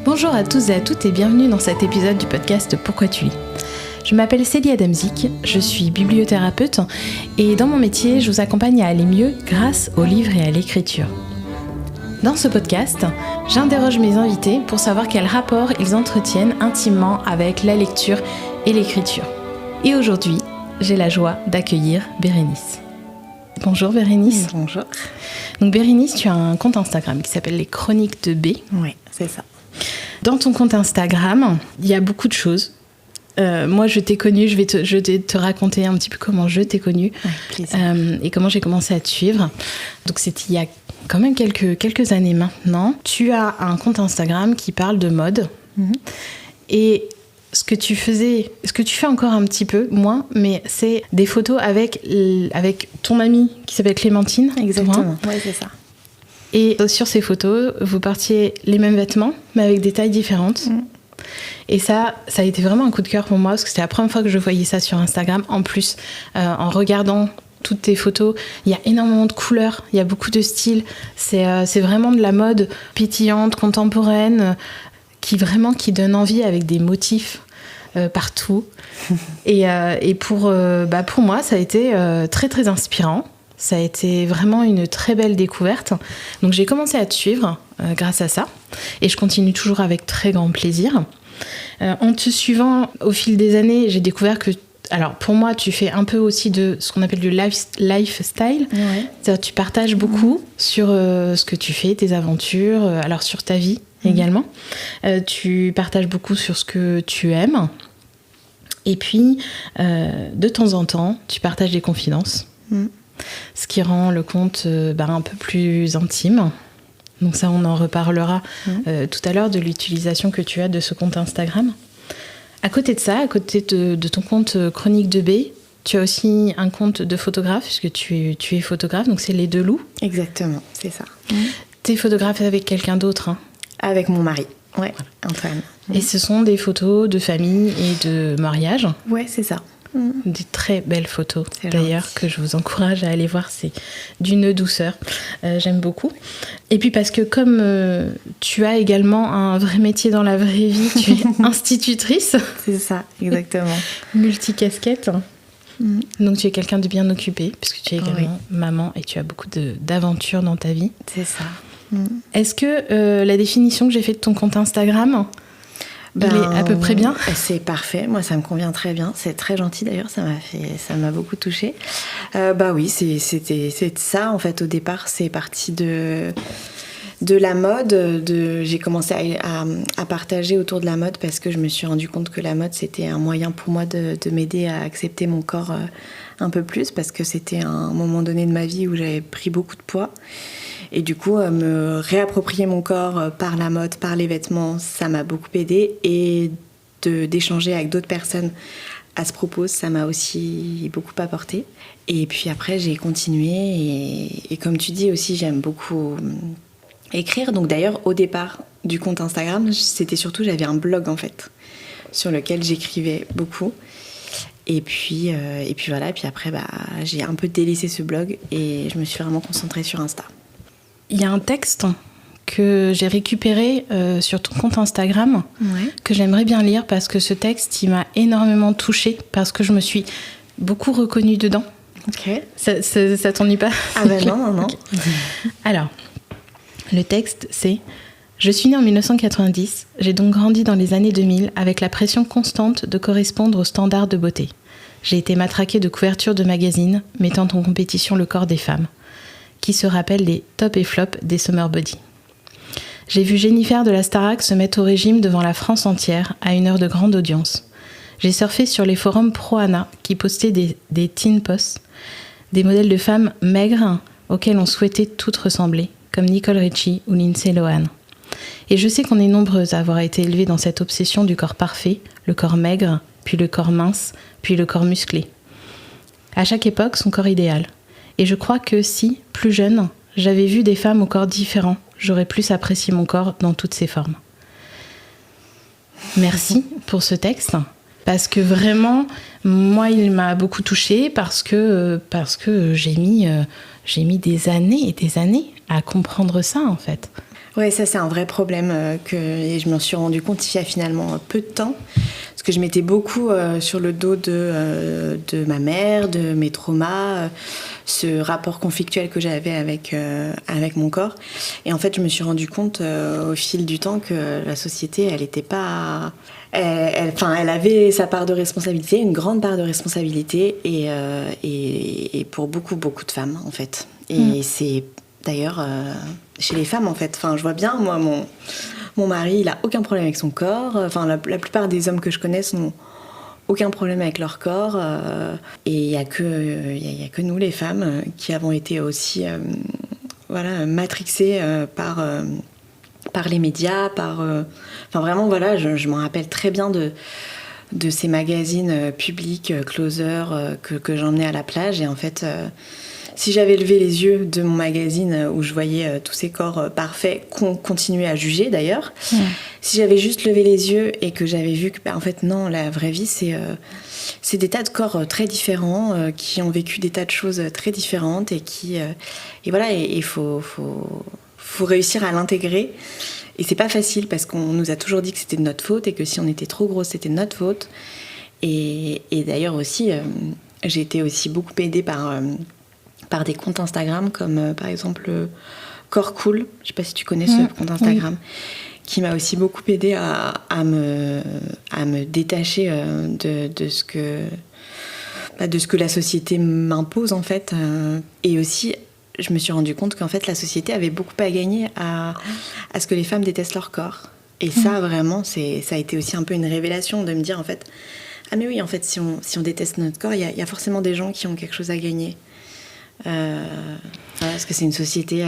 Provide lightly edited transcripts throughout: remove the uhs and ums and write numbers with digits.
Bonjour à tous et à toutes et bienvenue dans cet épisode du podcast Pourquoi tu lis. Je m'appelle Célie Adamzik, je suis bibliothérapeute et dans mon métier, je vous accompagne à aller mieux grâce aux livres et à l'écriture. Dans ce podcast, j'interroge mes invités pour savoir quel rapport ils entretiennent intimement avec la lecture et l'écriture. Et aujourd'hui, j'ai la joie d'accueillir Bérénice. Bonjour Bérénice. Bonjour. Donc Bérénice, tu as un compte Instagram qui s'appelle Les Chroniques de B. Oui, c'est ça. Dans ton compte Instagram, il y a beaucoup de choses. Moi, je t'ai connue, je vais te raconter un petit peu comment je t'ai connue et comment j'ai commencé à te suivre. Donc, c'était il y a quand même quelques années maintenant. Tu as un compte Instagram qui parle de mode. Mm-hmm. Et ce que tu fais encore un petit peu, moins, mais c'est des photos avec ton amie qui s'appelle Clémentine. Exactement, oui, c'est ça. Et sur ces photos, vous portiez les mêmes vêtements, mais avec des tailles différentes. Mm. Et ça a été vraiment un coup de cœur pour moi, parce que c'était la première fois que je voyais ça sur Instagram. En plus, en regardant toutes tes photos, il y a énormément de couleurs, il y a beaucoup de styles. C'est vraiment de la mode pétillante, contemporaine, qui donne envie avec des motifs partout. Et pour moi, ça a été très, très inspirant. Ça a été vraiment une très belle découverte. Donc j'ai commencé à te suivre grâce à ça. Et je continue toujours avec très grand plaisir. En te suivant au fil des années, j'ai découvert que... Alors pour moi, tu fais un peu aussi de ce qu'on appelle du lifestyle. Ouais. C'est-à-dire tu partages beaucoup sur ce que tu fais, tes aventures, alors sur ta vie également. Tu partages beaucoup sur ce que tu aimes. Et puis, de temps en temps, tu partages des confidences. Ce qui rend le compte un peu plus intime. Donc ça, on en reparlera tout à l'heure de l'utilisation que tu as de ce compte Instagram. À côté de ça, à côté de ton compte Chronique de B, tu as aussi un compte de photographe, puisque tu es photographe, donc c'est Les Deux Loups. Exactement, c'est ça. Tu es photographe avec quelqu'un d'autre, hein ? Avec mon mari, ouais, voilà. Antoine. Et ce sont des photos de famille et de mariage ? Ouais, c'est ça. Des très belles photos d'ailleurs que je vous encourage à aller voir, c'est d'une douceur, j'aime beaucoup. Et puis parce que comme tu as également un vrai métier dans la vraie vie, tu es institutrice. C'est ça, exactement. Multicasquette. Donc tu es quelqu'un de bien occupé puisque tu es également maman et tu as beaucoup d'aventures dans ta vie. C'est ça. Ça. Est-ce que la définition que j'ai faite de ton compte Instagram, il est à peu près bien? C'est parfait, moi ça me convient très bien, c'est très gentil d'ailleurs, ça m'a beaucoup touchée. Oui, c'est ça en fait, au départ c'est parti de la mode, j'ai commencé à partager autour de la mode parce que je me suis rendu compte que la mode c'était un moyen pour moi de m'aider à accepter mon corps un peu plus, parce que c'était un moment donné de ma vie où j'avais pris beaucoup de poids. Et du coup, me réapproprier mon corps par la mode, par les vêtements, ça m'a beaucoup aidée. Et d'échanger avec d'autres personnes à ce propos, ça m'a aussi beaucoup apporté. Et puis après, j'ai continué. Et comme tu dis aussi, j'aime beaucoup écrire. Donc d'ailleurs, au départ du compte Instagram, c'était surtout, j'avais un blog en fait, sur lequel j'écrivais beaucoup. Et puis voilà. Et puis après, j'ai un peu délaissé ce blog et je me suis vraiment concentrée sur Insta. Il y a un texte que j'ai récupéré sur ton compte Instagram que j'aimerais bien lire parce que ce texte, il m'a énormément touchée parce que je me suis beaucoup reconnue dedans. Ok. Ça t'ennuie pas? Ah ben non. Okay. Alors, le texte, c'est « Je suis née en 1990, j'ai donc grandi dans les années 2000 avec la pression constante de correspondre aux standards de beauté. J'ai été matraquée de couvertures de magazines mettant en compétition le corps des femmes, qui se rappellent des top et flop des Summer Body. J'ai vu Jennifer de la Starac se mettre au régime devant la France entière à une heure de grande audience. J'ai surfé sur les forums pro-Ana qui postaient des teen posts, des modèles de femmes maigres auxquelles on souhaitait toutes ressembler, comme Nicole Richie ou Lindsay Lohan. Et je sais qu'on est nombreuses à avoir été élevées dans cette obsession du corps parfait, le corps maigre, puis le corps mince, puis le corps musclé. À chaque époque, son corps idéal. Et je crois que si, plus jeune, j'avais vu des femmes au corps différents, j'aurais plus apprécié mon corps dans toutes ses formes. Merci pour ce texte, parce que vraiment, moi, il m'a beaucoup touchée, parce que j'ai mis des années et des années à comprendre ça, en fait. Ouais, ça c'est un vrai problème et je m'en suis rendu compte il y a finalement peu de temps. Parce que je mettais beaucoup sur le dos de ma mère, de mes traumas, ce rapport conflictuel que j'avais avec mon corps. Et en fait, je me suis rendu compte au fil du temps que la société, elle n'était pas... Elle avait sa part de responsabilité, une grande part de responsabilité, et pour beaucoup, beaucoup de femmes, en fait. Et c'est d'ailleurs chez les femmes, en fait. Enfin, je vois bien, moi, mon mari, il a aucun problème avec son corps. Enfin, la plupart des hommes que je connais n'ont aucun problème avec leur corps. Et il y a que nous, les femmes, qui avons été aussi matrixées par les médias, enfin vraiment, voilà, je m'en rappelle très bien de ces magazines publics, Closer, que j'emmenais à la plage. Et en fait... si j'avais levé les yeux de mon magazine où je voyais tous ces corps parfaits qu'on continuait à juger d'ailleurs, si j'avais juste levé les yeux et que j'avais vu que en fait non, la vraie vie c'est des tas de corps très différents qui ont vécu des tas de choses très différentes et voilà, et il faut réussir à l'intégrer. Et c'est pas facile parce qu'on nous a toujours dit que c'était de notre faute et que si on était trop grosse c'était de notre faute. Et d'ailleurs aussi j'ai été aussi beaucoup aidée par des comptes Instagram comme par exemple Corps Cool, je sais pas si tu connais ce compte Instagram, qui m'a aussi beaucoup aidée à me détacher de ce que la société m'impose en fait, et aussi je me suis rendu compte qu'en fait la société avait beaucoup à gagner à ce que les femmes détestent leur corps, et ça vraiment ça a été aussi un peu une révélation de me dire en fait ah mais oui, en fait si on déteste notre corps, il y a forcément des gens qui ont quelque chose à gagner. Parce que c'est une société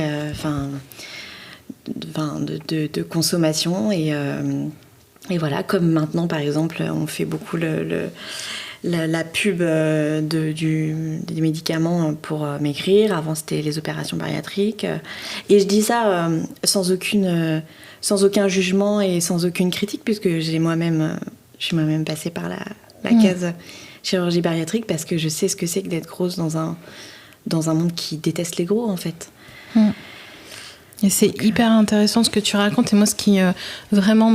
de consommation et voilà, comme maintenant par exemple on fait beaucoup la pub des médicaments pour maigrir. Avant c'était les opérations bariatriques, et je dis ça sans aucun jugement et sans aucune critique, puisque je suis moi-même passée par la case chirurgie bariatrique, parce que je sais ce que c'est que d'être grosse dans un monde qui déteste les gros, en fait. Et c'est hyper intéressant ce que tu racontes. Et moi, ce qui vraiment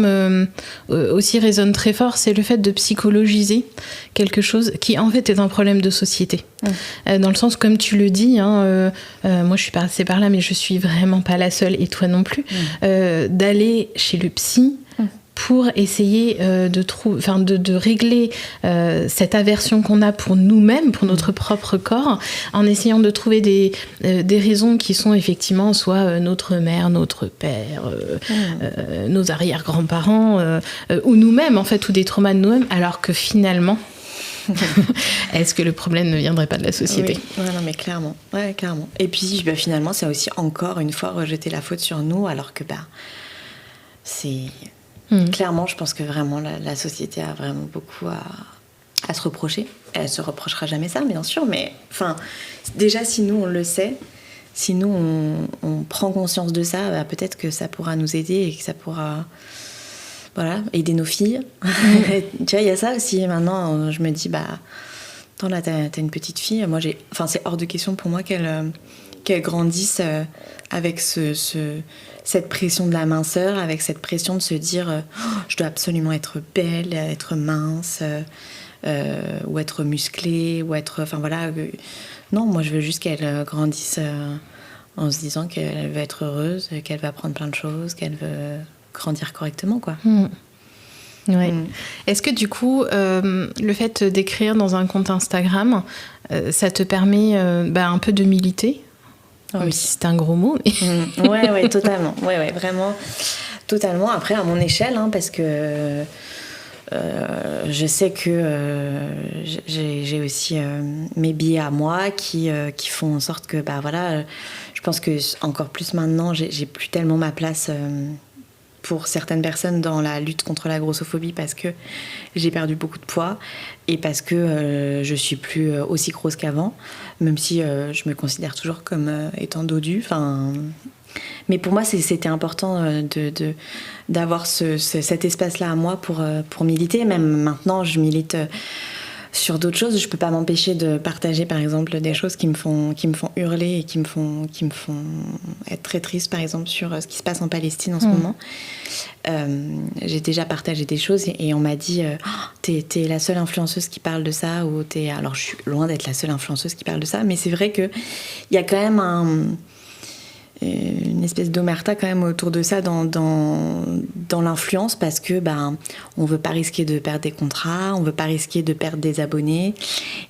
aussi résonne très fort, c'est le fait de psychologiser quelque chose qui, en fait, est un problème de société. Dans le sens, comme tu le dis, moi, je suis passée par là, mais je suis vraiment pas la seule, et toi non plus, d'aller chez le psy pour essayer de régler cette aversion qu'on a pour nous-mêmes, pour notre propre corps, en essayant de trouver des raisons qui sont effectivement soit notre mère, notre père, nos arrière-grands-parents, ou nous-mêmes, en fait, ou des traumas de nous-mêmes, alors que finalement, est-ce que le problème ne viendrait pas de la société ? Oui, non, mais clairement. Ouais, clairement. Et puis, finalement, c'est aussi encore une fois rejeter la faute sur nous, alors que c'est... Clairement, je pense que vraiment la société a vraiment beaucoup à se reprocher. Elle se reprochera jamais ça, bien sûr, mais déjà si nous on le sait, si nous on prend conscience de ça, peut-être que ça pourra nous aider et que ça pourra aider nos filles. Tu vois, il y a ça aussi. Maintenant, je me dis attends, là t'as une petite fille. Moi c'est hors de question pour moi qu'elle grandisse avec cette pression de la minceur, avec cette pression de se dire je dois absolument être belle, être mince, ou être musclée, ou être... non, moi je veux juste qu'elle grandisse en se disant qu'elle veut être heureuse, qu'elle veut apprendre plein de choses, qu'elle veut grandir correctement, quoi. Ouais. Est-ce que du coup, le fait d'écrire dans un compte Instagram, ça te permet un peu de militer ? Même si c'est un gros mot, mais... Ouais, totalement. Ouais, vraiment, totalement. Après, à mon échelle, parce que je sais que j'ai aussi mes biais à moi qui font en sorte que, je pense que encore plus maintenant, j'ai plus tellement ma place pour certaines personnes dans la lutte contre la grossophobie, parce que j'ai perdu beaucoup de poids et parce que je suis plus aussi grosse qu'avant, même si je me considère toujours comme étant dodue. Mais pour moi, c'était important d'avoir cet espace-là à moi pour militer. Même maintenant, je milite sur d'autres choses, je peux pas m'empêcher de partager par exemple des choses qui me font hurler et qui me font être très triste, par exemple sur ce qui se passe en Palestine en ce moment. J'ai déjà partagé des choses et on m'a dit t'es la seule influenceuse qui parle de ça, ou alors je suis loin d'être la seule influenceuse qui parle de ça, mais c'est vrai que il y a quand même une espèce d'omerta quand même autour de ça dans l'influence, parce que on veut pas risquer de perdre des contrats, on veut pas risquer de perdre des abonnés,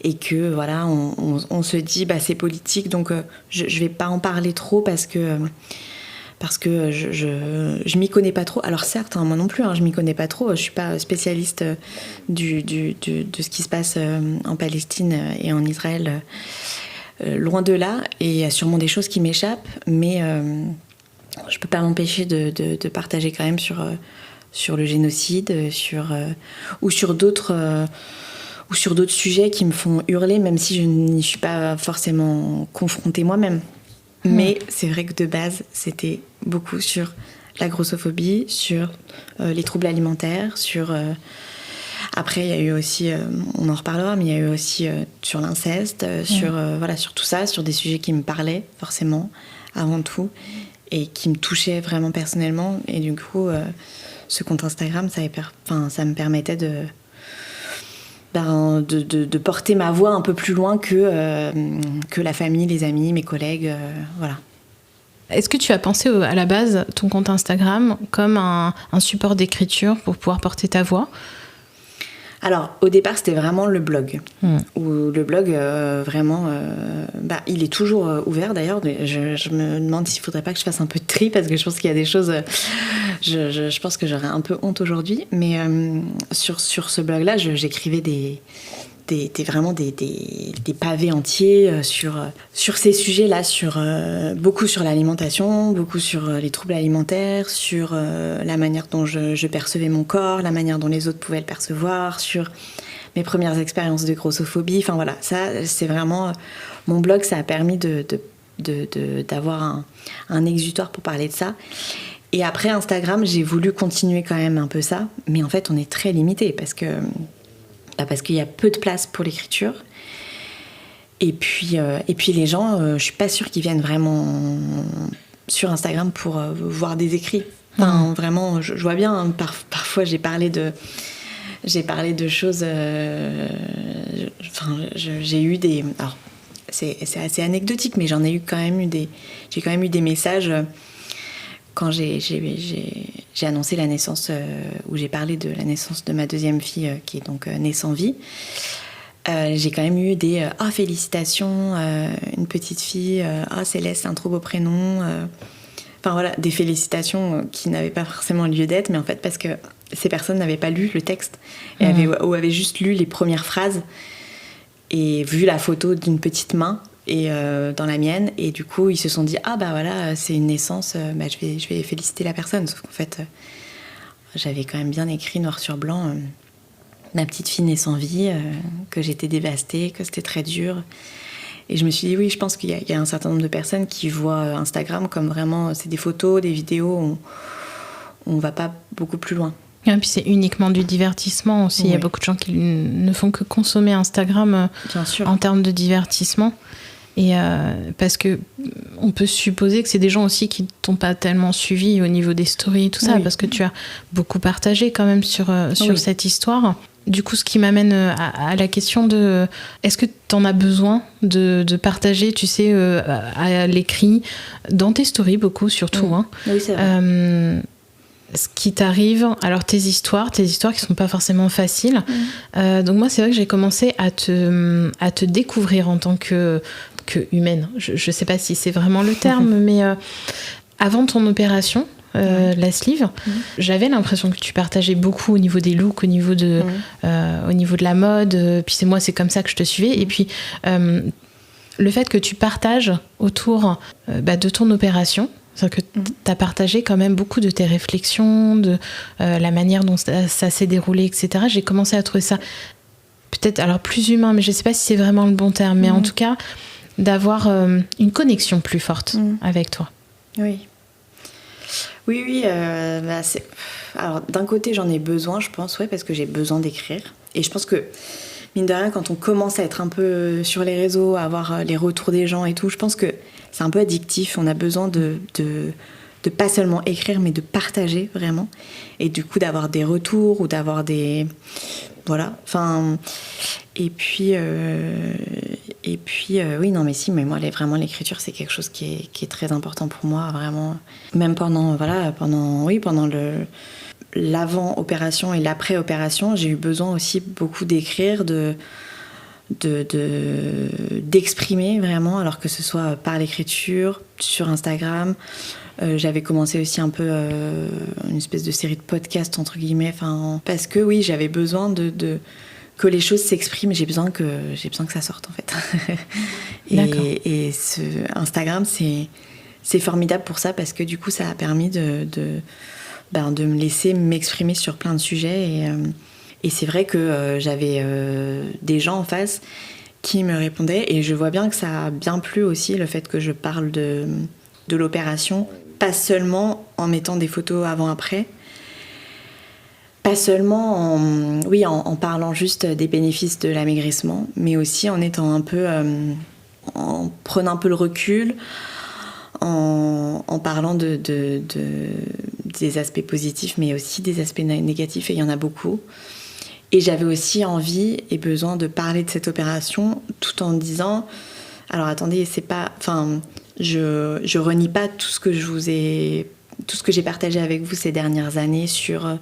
et que voilà, on se dit c'est politique, donc je vais pas en parler trop parce que je m'y connais pas trop. Alors certes, moi non plus, je m'y connais pas trop, je suis pas spécialiste de ce qui se passe en Palestine et en Israël. Loin de là, et il y a sûrement des choses qui m'échappent, mais je peux pas m'empêcher de partager quand même sur le génocide, ou sur d'autres sujets qui me font hurler, même si je n'y suis pas forcément confrontée moi-même. Mais c'est vrai que de base, c'était beaucoup sur la grossophobie, sur les troubles alimentaires, sur... Après, il y a eu aussi, on en reparlera, mais il y a eu aussi sur l'inceste, sur tout ça, sur des sujets qui me parlaient forcément, avant tout, et qui me touchaient vraiment personnellement. Et du coup, ce compte Instagram, ça me permettait de porter ma voix un peu plus loin que la famille, les amis, mes collègues, voilà. Est-ce que tu as pensé à la base ton compte Instagram comme un support d'écriture pour pouvoir porter ta voix ? Alors, au départ, c'était vraiment le blog. Où le blog, vraiment, il est toujours ouvert d'ailleurs. Je me demande s'il ne faudrait pas que je fasse un peu de tri, parce que je pense qu'il y a des choses... je pense que j'aurais un peu honte aujourd'hui. Mais sur ce blog-là, j'écrivais vraiment des pavés entiers sur ces sujets-là, beaucoup sur l'alimentation, beaucoup sur les troubles alimentaires, sur la manière dont je percevais mon corps, la manière dont les autres pouvaient le percevoir, sur mes premières expériences de grossophobie. Enfin voilà, ça c'est vraiment... Mon blog, ça a permis d'avoir un exutoire pour parler de ça. Et après Instagram, j'ai voulu continuer quand même un peu ça, mais en fait on est très limité parce qu'il y a peu de place pour l'écriture. Et puis les gens, je suis pas sûre qu'ils viennent vraiment sur Instagram pour voir des écrits. Enfin, vraiment, je vois bien, parfois j'ai parlé de choses... j'ai eu des... Alors, c'est assez anecdotique, mais j'ai quand même eu des messages... Quand j'ai annoncé la naissance, où j'ai parlé de la naissance de ma deuxième fille, qui est donc née sans vie, j'ai quand même eu des « félicitations, une petite fille, Céleste, c'est un trop beau prénom ». Enfin voilà, des félicitations qui n'avaient pas forcément lieu d'être, mais en fait parce que ces personnes n'avaient pas lu le texte, ou avaient juste lu les premières phrases et vu la photo d'une petite main, et dans la mienne, et du coup ils se sont dit voilà, c'est une naissance, je vais féliciter la personne, sauf qu'en fait j'avais quand même bien écrit noir sur blanc ma petite fille née sans vie, que j'étais dévastée, que c'était très dur. Et je me suis dit oui, je pense qu'il y a un certain nombre de personnes qui voient Instagram comme vraiment c'est des photos, des vidéos, on va pas beaucoup plus loin. Et puis c'est uniquement du divertissement aussi. Oui. Il y a beaucoup de gens qui ne font que consommer Instagram en termes de divertissement. Et parce que on peut supposer que c'est des gens aussi qui ne t'ont pas tellement suivi au niveau des stories et tout ça, parce que tu as beaucoup partagé quand même sur cette histoire. Du coup, ce qui m'amène à la question de est-ce que tu en as besoin de partager, tu sais, à l'écrit, dans tes stories beaucoup surtout. Oui, c'est vrai. Ce qui t'arrive, alors tes histoires qui sont pas forcément faciles. Donc moi, c'est vrai que j'ai commencé à te découvrir en tant que humaine. Je sais pas si c'est vraiment le terme, mais avant ton opération, la sleeve, j'avais l'impression que tu partageais beaucoup au niveau des looks, au niveau de la mode. Puis c'est comme ça que je te suivais. Et puis le fait que tu partages autour de ton opération. C'est-à-dire que tu as partagé quand même beaucoup de tes réflexions, de la manière dont ça s'est déroulé, etc. J'ai commencé à trouver ça peut-être alors plus humain, mais je ne sais pas si c'est vraiment le bon terme, mais en tout cas, d'avoir une connexion plus forte avec toi. Oui. Oui. Alors, d'un côté, j'en ai besoin, je pense, parce que j'ai besoin d'écrire. Et je pense que mine de rien, quand on commence à être un peu sur les réseaux, à avoir les retours des gens et tout, je pense que c'est un peu addictif. On a besoin de pas seulement écrire, mais de partager vraiment. Et du coup, d'avoir des retours ou d'avoir des... Voilà. Enfin... Et puis, oui, non, mais si, mais moi, vraiment, l'écriture, c'est quelque chose qui est très important pour moi, vraiment. Même pendant l'avant-opération et l'après-opération, j'ai eu besoin aussi beaucoup d'écrire, d'exprimer vraiment, alors que ce soit par l'écriture, sur Instagram. J'avais commencé aussi un peu une espèce de série de podcasts, entre guillemets, parce que oui, j'avais besoin que les choses s'expriment, j'ai besoin que ça sorte en fait. et Instagram, c'est formidable pour ça, parce que du coup, ça a permis de me laisser m'exprimer sur plein de sujets. Et c'est vrai que j'avais des gens en face qui me répondaient, et je vois bien que ça a bien plu aussi, le fait que je parle de l'opération, pas seulement en mettant des photos avant-après, pas seulement en parlant juste des bénéfices de l'amaigrissement, mais aussi en étant un peu, en prenant un peu le recul, en parlant des aspects positifs, mais aussi des aspects négatifs, et il y en a beaucoup. Et j'avais aussi envie et besoin de parler de cette opération, tout en disant, alors attendez, c'est pas, je renie pas tout ce que j'ai partagé avec vous ces dernières années sur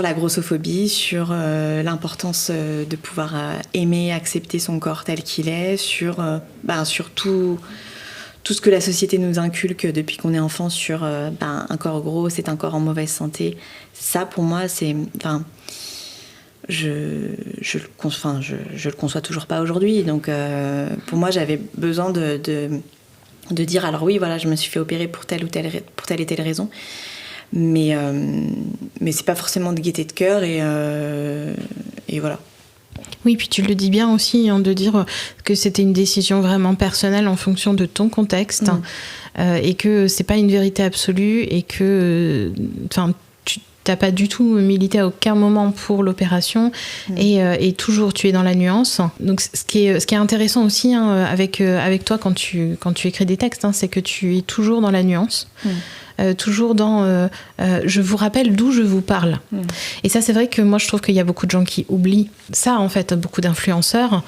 la grossophobie, sur l'importance de pouvoir aimer, accepter son corps tel qu'il est, sur tout ce que la société nous inculque depuis qu'on est enfant sur un corps gros, c'est un corps en mauvaise santé. Ça, pour moi, c'est... je le conçois toujours pas aujourd'hui. Donc, pour moi, j'avais besoin de dire, alors oui, voilà, je me suis fait opérer pour telle et telle raison. Mais c'est pas forcément de gaieté de cœur, et voilà. Oui, puis tu le dis bien aussi, hein, de dire que c'était une décision vraiment personnelle en fonction de ton contexte, et que c'est pas une vérité absolue, et que tu n'as pas du tout milité à aucun moment pour l'opération, et toujours tu es dans la nuance. Donc ce qui est intéressant aussi, hein, avec toi quand tu écris des textes, hein, c'est que tu es toujours dans la nuance. Toujours dans je vous rappelle d'où je vous parle. Et ça, c'est vrai que moi je trouve qu'il y a beaucoup de gens qui oublient ça, en fait, beaucoup d'influenceurs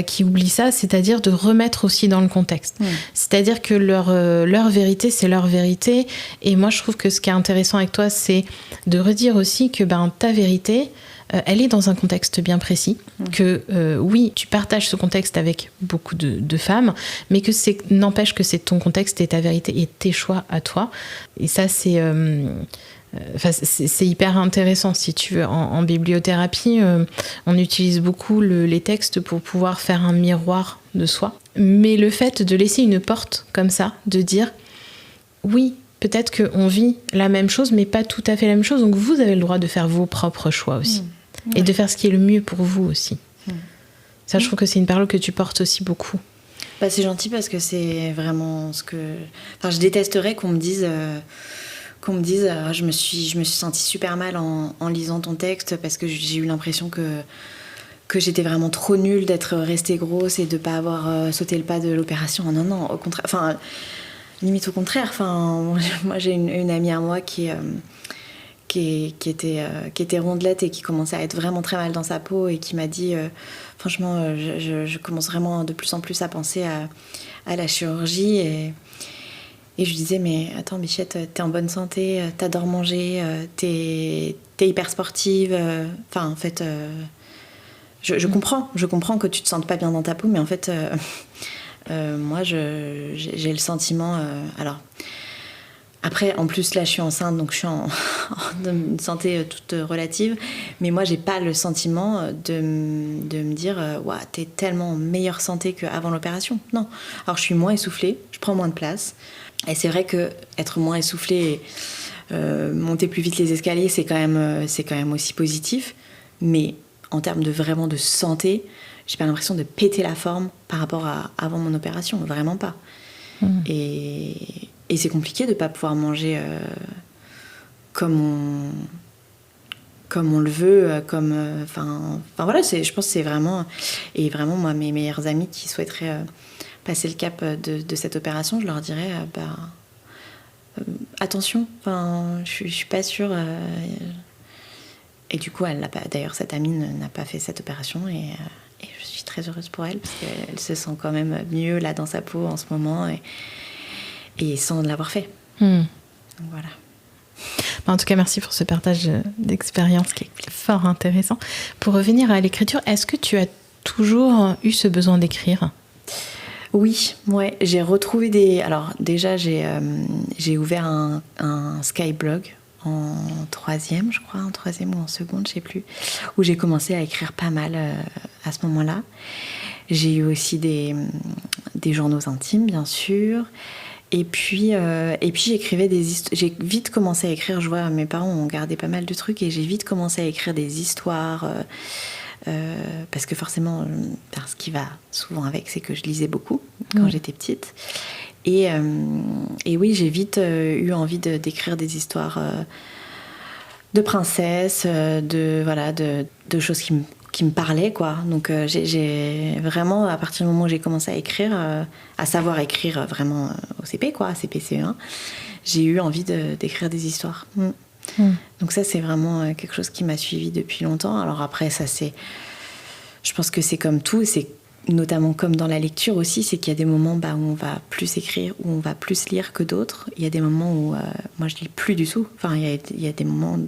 qui oublient ça, c'est-à-dire de remettre aussi dans le contexte. C'est-à-dire que leur vérité, c'est leur vérité, et moi je trouve que ce qui est intéressant avec toi, c'est de redire aussi que ta vérité, elle est dans un contexte bien précis, que oui, tu partages ce contexte avec beaucoup de femmes, mais que n'empêche que c'est ton contexte et ta vérité et tes choix à toi. Et ça, c'est hyper intéressant, si tu veux. En bibliothérapie, on utilise beaucoup les textes pour pouvoir faire un miroir de soi. Mais le fait de laisser une porte comme ça, de dire oui, peut-être qu'on vit la même chose, mais pas tout à fait la même chose, donc vous avez le droit de faire vos propres choix aussi. Et de faire ce qui est le mieux pour vous aussi. Ça, je trouve que c'est une parole que tu portes aussi beaucoup. C'est gentil, parce que c'est vraiment ce que... je détesterais qu'on me dise... je me suis sentie super mal en lisant ton texte, parce que j'ai eu l'impression que j'étais vraiment trop nulle d'être restée grosse et de pas avoir sauté le pas de l'opération. Non, au contraire. Limite au contraire. Moi, j'ai une amie à moi qui était rondelette et qui commençait à être vraiment très mal dans sa peau, et qui m'a dit franchement, je commence vraiment de plus en plus à penser à la chirurgie, et je lui disais, mais attends Bichette, t'es en bonne santé, t'adores manger, t'es hyper sportive, en fait je comprends que tu te sentes pas bien dans ta peau, mais en fait moi j'ai le sentiment, alors après, en plus, là, je suis enceinte, donc je suis en une santé toute relative. Mais moi, j'ai pas le sentiment de me dire « t'es tellement en meilleure santé qu'avant l'opération ». Non. Alors, je suis moins essoufflée, je prends moins de place. Et c'est vrai qu'être moins essoufflée et monter plus vite les escaliers, c'est quand même aussi positif. Mais en termes vraiment de santé, j'ai pas l'impression de péter la forme par rapport à avant mon opération. Vraiment pas. Et c'est compliqué de ne pas pouvoir manger comme comme on le veut, enfin voilà, je pense que c'est vraiment... Et vraiment, moi, mes meilleurs amis qui souhaiteraient passer le cap de cette opération, je leur dirais, attention, je suis pas sûre... Et du coup, d'ailleurs, cette amie n'a pas fait cette opération et je suis très heureuse pour elle parce qu'elle se sent quand même mieux là dans sa peau en ce moment et sans l'avoir fait. Donc voilà. En tout cas, merci pour ce partage d'expérience qui est fort intéressant. Pour revenir à l'écriture, est-ce que tu as toujours eu ce besoin d'écrire ? Oui, ouais, j'ai retrouvé des... Alors déjà, j'ai ouvert un Skyblog en troisième, je crois, en troisième ou en seconde, je sais plus, où j'ai commencé à écrire pas mal à ce moment-là. J'ai eu aussi des journaux intimes, bien sûr. Et puis j'écrivais des histoires. J'ai vite commencé à écrire. Je vois, mes parents ont gardé pas mal de trucs et j'ai vite commencé à écrire des histoires. Parce que forcément, ce qui va souvent avec, c'est que je lisais beaucoup quand j'étais petite. Et oui, j'ai vite eu envie d'écrire des histoires de princesses, de choses qui me parlaient, quoi. Donc j'ai vraiment, à partir du moment où j'ai commencé à écrire, à savoir écrire vraiment au CP, quoi, CP, CE1, j'ai eu envie d'écrire des histoires. Donc ça, c'est vraiment quelque chose qui m'a suivie depuis longtemps. Alors après, je pense que c'est comme tout, c'est notamment comme dans la lecture aussi, c'est qu'il y a des moments où on va plus écrire, où on va plus lire que d'autres. Il y a des moments où moi je lis plus du tout. Enfin, il y a des moments,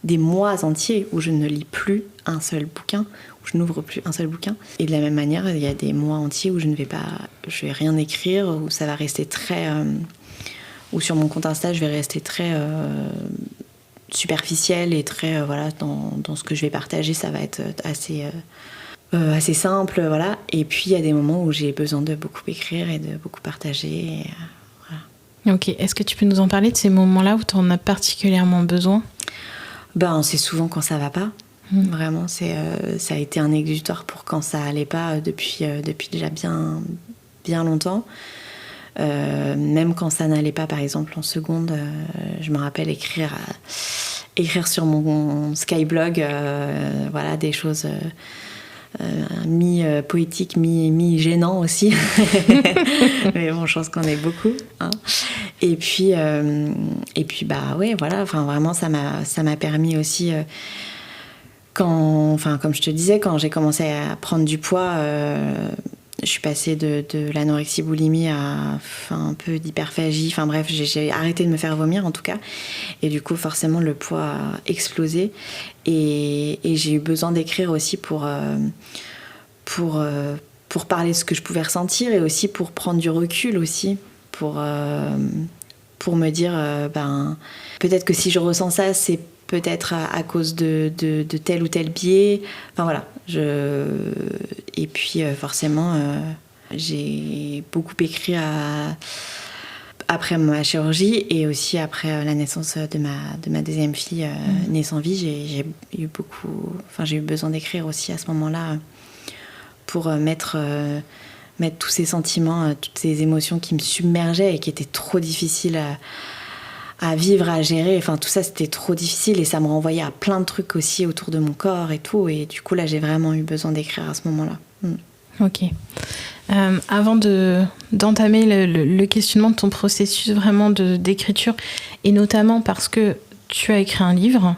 des mois entiers où je ne lis plus un seul bouquin, où je n'ouvre plus un seul bouquin. Et de la même manière, il y a des mois entiers où je vais rien écrire, où ça va rester très... où sur mon compte Insta, je vais rester très superficielle et très... dans ce que je vais partager, ça va être assez simple, voilà. Et puis il y a des moments où j'ai besoin de beaucoup écrire et de beaucoup partager. Voilà. Ok, est-ce que tu peux nous en parler de ces moments-là où tu en as particulièrement besoin ? C'est souvent quand ça va pas. Vraiment, ça a été un exutoire pour quand ça allait pas depuis déjà bien, bien longtemps. Même quand ça n'allait pas, par exemple en seconde, je me rappelle écrire sur mon Skyblog, des choses... mi-poétique, mi-gênant aussi. Mais bon, je pense qu'on est beaucoup. Hein. Et puis, vraiment, ça m'a permis aussi, comme je te disais, quand j'ai commencé à prendre du poids, je suis passée de l'anorexie boulimie à un peu d'hyperphagie. Enfin bref, j'ai arrêté de me faire vomir en tout cas. Et du coup, forcément, le poids a explosé. Et j'ai eu besoin d'écrire aussi pour parler de ce que je pouvais ressentir et aussi pour prendre du recul aussi. Pour me dire, peut-être que si je ressens ça, c'est peut-être à cause de tel ou tel biais. Enfin voilà. Et puis forcément, j'ai beaucoup écrit après ma chirurgie et aussi après la naissance de ma deuxième fille née sans vie. J'ai eu besoin d'écrire aussi à ce moment-là pour mettre tous ces sentiments, toutes ces émotions qui me submergeaient et qui étaient trop difficiles à vivre, à gérer. Enfin, tout ça, c'était trop difficile et ça me renvoyait à plein de trucs aussi autour de mon corps et tout. Et du coup, là, j'ai vraiment eu besoin d'écrire à ce moment-là. Ok. Avant d'entamer le questionnement de ton processus vraiment d'écriture, et notamment parce que tu as écrit un livre,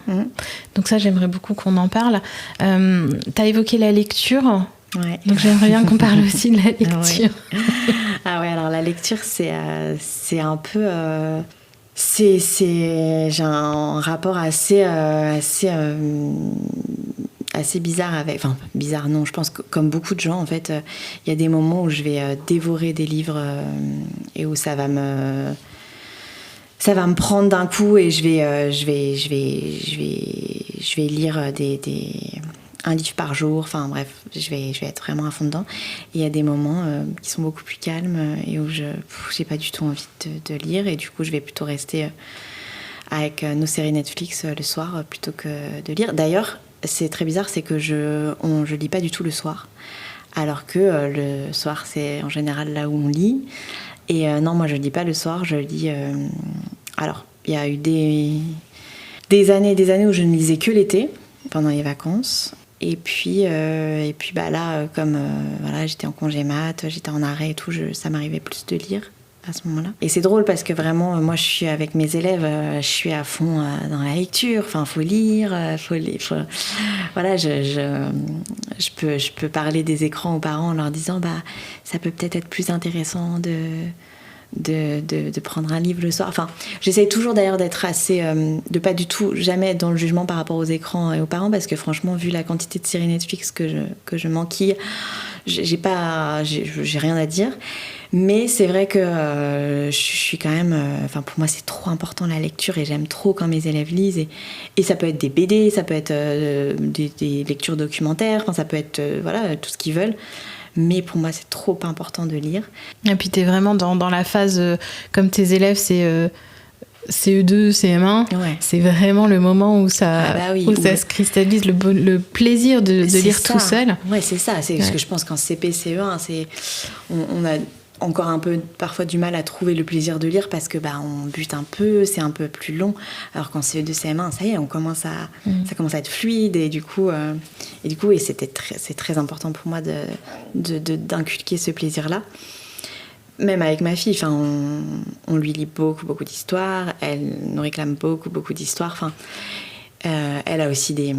donc ça, j'aimerais beaucoup qu'on en parle. Tu as évoqué la lecture. Ouais. Donc j'aimerais bien qu'on parle aussi de la lecture. Ah ouais, alors la lecture, c'est un peu... j'ai un rapport assez bizarre avec... Enfin, bizarre, non, je pense que comme beaucoup de gens, en fait, il y a des moments où je vais dévorer des livres et où ça va me prendre d'un coup et je vais lire un livre par jour, enfin bref, je vais être vraiment à fond dedans. Et il y a des moments qui sont beaucoup plus calmes et où j'ai pas du tout envie de lire et du coup je vais plutôt rester avec nos séries Netflix le soir plutôt que de lire. D'ailleurs, c'est très bizarre, c'est que je lis pas du tout le soir, alors que le soir c'est en général là où on lit. Et non, moi je lis pas le soir, je lis... Alors, il y a eu des des années et des années où je ne lisais que l'été, pendant les vacances. Et puis là, comme voilà, j'étais en congé mat, j'étais en arrêt et tout, ça m'arrivait plus de lire à ce moment-là. Et c'est drôle parce que vraiment, moi, je suis avec mes élèves, je suis à fond dans la lecture. Enfin, faut lire, voilà, je peux parler des écrans aux parents en leur disant, ça peut peut-être être plus intéressant de prendre un livre le soir. Enfin, j'essaye toujours d'ailleurs d'être assez, de pas du tout jamais être dans le jugement par rapport aux écrans et aux parents, parce que franchement, vu la quantité de séries Netflix que je m'enquille, j'ai rien à dire. Mais c'est vrai que je suis quand même, enfin pour moi c'est trop important la lecture et j'aime trop quand mes élèves lisent et ça peut être des BD, ça peut être des lectures documentaires, enfin ça peut être voilà tout ce qu'ils veulent. Mais pour moi, c'est trop important de lire. Et puis, tu es vraiment dans la phase, comme tes élèves, c'est CE2, CM1. Ouais. C'est vraiment le moment où ça se cristallise, le plaisir de lire ça. Tout seul. Ouais, c'est ça. C'est ce que je pense qu'en CP, CE1, on a encore un peu parfois du mal à trouver le plaisir de lire parce que on bute un peu, c'est un peu plus long. Alors qu'en CE2, CM1, ça y est, ça commence à être fluide et du coup, c'est très important pour moi d'inculquer ce plaisir-là. Même avec ma fille, enfin, on lui lit beaucoup d'histoires, elle nous réclame beaucoup d'histoires. Enfin, elle a aussi des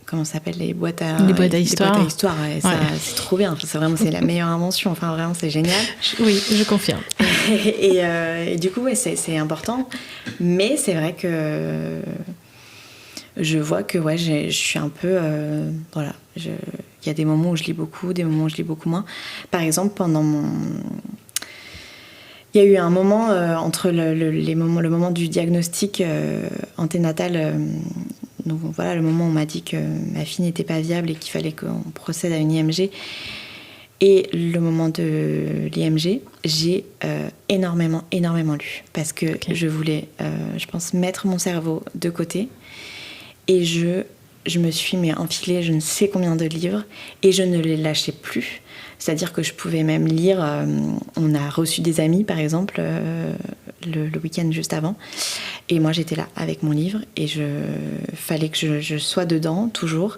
comment ça s'appelle, les boîtes à histoire. Et ça, c'est trop bien. C'est la meilleure invention. Enfin, vraiment, c'est génial. Oui, je confirme. et du coup, c'est important. Mais c'est vrai que je vois que je suis un peu... voilà. Il y a des moments où je lis beaucoup, des moments où je lis beaucoup moins. Par exemple, il y a eu un moment entre le moment du diagnostic anténatal... Donc voilà, le moment où on m'a dit que ma fille n'était pas viable et qu'il fallait qu'on procède à une IMG. Et le moment de l'IMG, j'ai énormément lu. Parce que je voulais, je pense, mettre mon cerveau de côté. Et je me suis enfilé je ne sais combien de livres. Et je ne les lâchais plus. C'est-à-dire que je pouvais même lire... on a reçu des amis, par exemple, le week-end juste avant. Et moi, j'étais là avec mon livre et fallait que je sois dedans, toujours,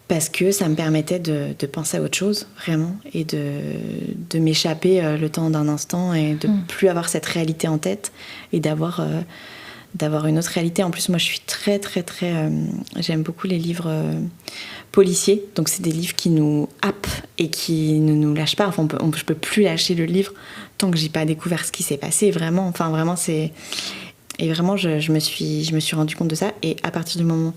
parce que ça me permettait de penser à autre chose, vraiment, et de m'échapper le temps d'un instant et de plus avoir cette réalité en tête et d'avoir une autre réalité. En plus, moi, je suis très... j'aime beaucoup les livres policiers. Donc, c'est des livres qui nous happent et qui ne nous lâchent pas. Enfin, je peux plus lâcher le livre tant que j'ai pas découvert ce qui s'est passé, vraiment. Enfin, vraiment, c'est... Et vraiment, je me suis rendu compte de ça. Et à partir du moment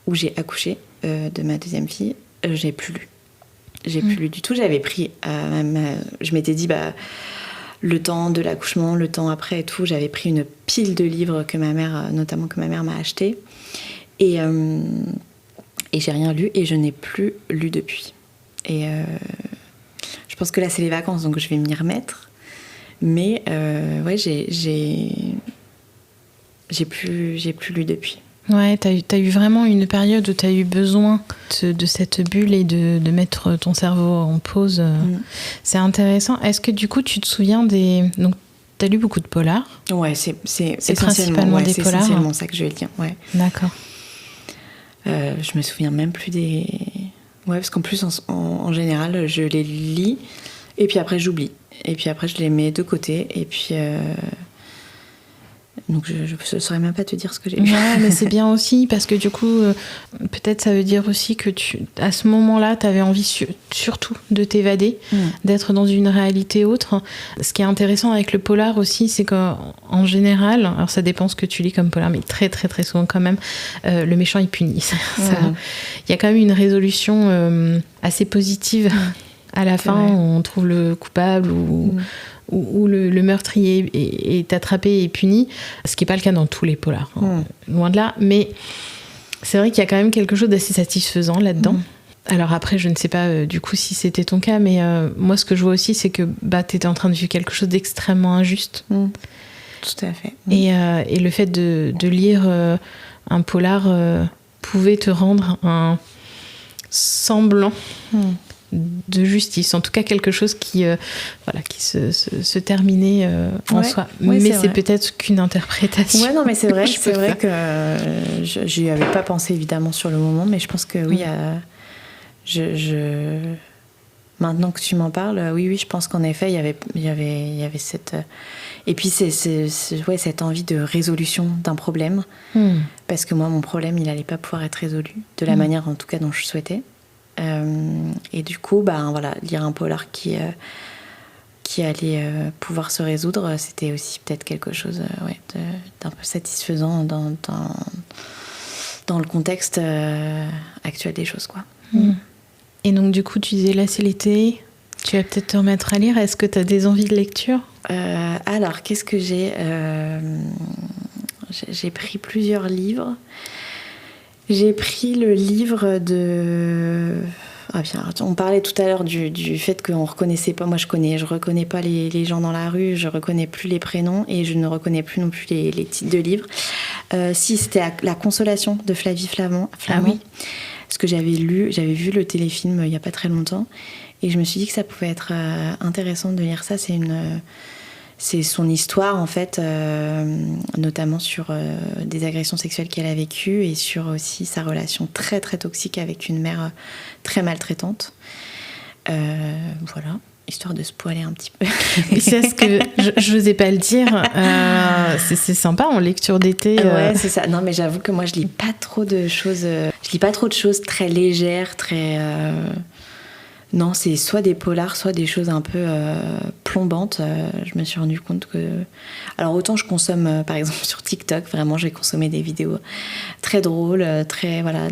où j'ai accouché de ma deuxième fille, j'ai plus lu. J'ai plus lu du tout. J'avais pris... je m'étais dit... le temps de l'accouchement, le temps après et tout, j'avais pris une pile de livres que ma mère m'a acheté. Et j'ai rien lu et je n'ai plus lu depuis. Et je pense que là, c'est les vacances, donc je vais m'y remettre. Mais j'ai plus lu depuis. Ouais, t'as eu vraiment une période où t'as eu besoin de cette bulle et de mettre ton cerveau en pause. C'est intéressant. Est-ce que du coup, tu te souviens Donc, t'as lu beaucoup de polars? Ouais, c'est principalement des polars. C'est essentiellement ça que je vais dire, ouais. D'accord. Je me souviens même plus des... Ouais, parce qu'en plus, en général, je les lis et puis après, j'oublie. Et puis après, je les mets de côté et puis... Donc je ne saurais même pas te dire ce que j'ai lu. Ouais, mais c'est bien aussi parce que du coup, peut-être ça veut dire aussi que à ce moment-là, tu avais envie surtout de t'évader, d'être dans une réalité autre. Ce qui est intéressant avec le polar aussi, c'est qu'en général, alors ça dépend ce que tu lis comme polar, mais très très très souvent quand même, le méchant il punit. Il y a quand même une résolution assez positive à la fin, où on trouve le coupable où le meurtrier est attrapé et puni, ce qui n'est pas le cas dans tous les polars, loin de là, mais c'est vrai qu'il y a quand même quelque chose d'assez satisfaisant là-dedans. Alors après, je ne sais pas du coup si c'était ton cas, mais moi ce que je vois aussi, c'est que tu étais en train de vivre quelque chose d'extrêmement injuste. Tout à fait. Et le fait de lire un polar pouvait te rendre un semblant de justice, en tout cas quelque chose qui se terminait en soi. Mais c'est peut-être qu'une interprétation. Ouais, non, mais c'est vrai que je n'y avais pas pensé évidemment sur le moment, mais je pense que oui, maintenant que tu m'en parles, oui, je pense qu'en effet, il y avait cette... Et puis, c'est cette envie de résolution d'un problème. Parce que moi, mon problème, il n'allait pas pouvoir être résolu de la manière, en tout cas, dont je souhaitais. Et du coup, lire un polar qui allait pouvoir se résoudre, c'était aussi peut-être quelque chose d'un peu satisfaisant dans le contexte actuel des choses, quoi. Et donc, du coup, tu disais là, c'est l'été, tu vas peut-être te remettre à lire. Est-ce que tu as des envies de lecture ? Alors, qu'est-ce que j'ai J'ai pris plusieurs livres. J'ai pris le livre de... on parlait tout à l'heure du fait qu'on reconnaissait pas. Moi, je reconnais pas les gens dans la rue, je reconnais plus les prénoms et je ne reconnais plus non plus les titres de livres. Si, c'était La Consolation de Flavie Flamand. Ah oui. Parce que j'avais vu le téléfilm il y a pas très longtemps et je me suis dit que ça pouvait être intéressant de lire ça. C'est son histoire, en fait, notamment sur des agressions sexuelles qu'elle a vécues et sur aussi sa relation très, très toxique avec une mère très maltraitante. Voilà, histoire de spoiler un petit peu. Et c'est ce que je n'osais pas le dire. C'est sympa en lecture d'été. Ouais, c'est ça. Non, mais j'avoue que moi, je lis pas trop de choses très légères, très... Non, c'est soit des polars, soit des choses un peu plombantes. Je me suis rendu compte que... Alors, autant je consomme, par exemple, sur TikTok, vraiment, j'ai consommé des vidéos très drôles, très... Voilà,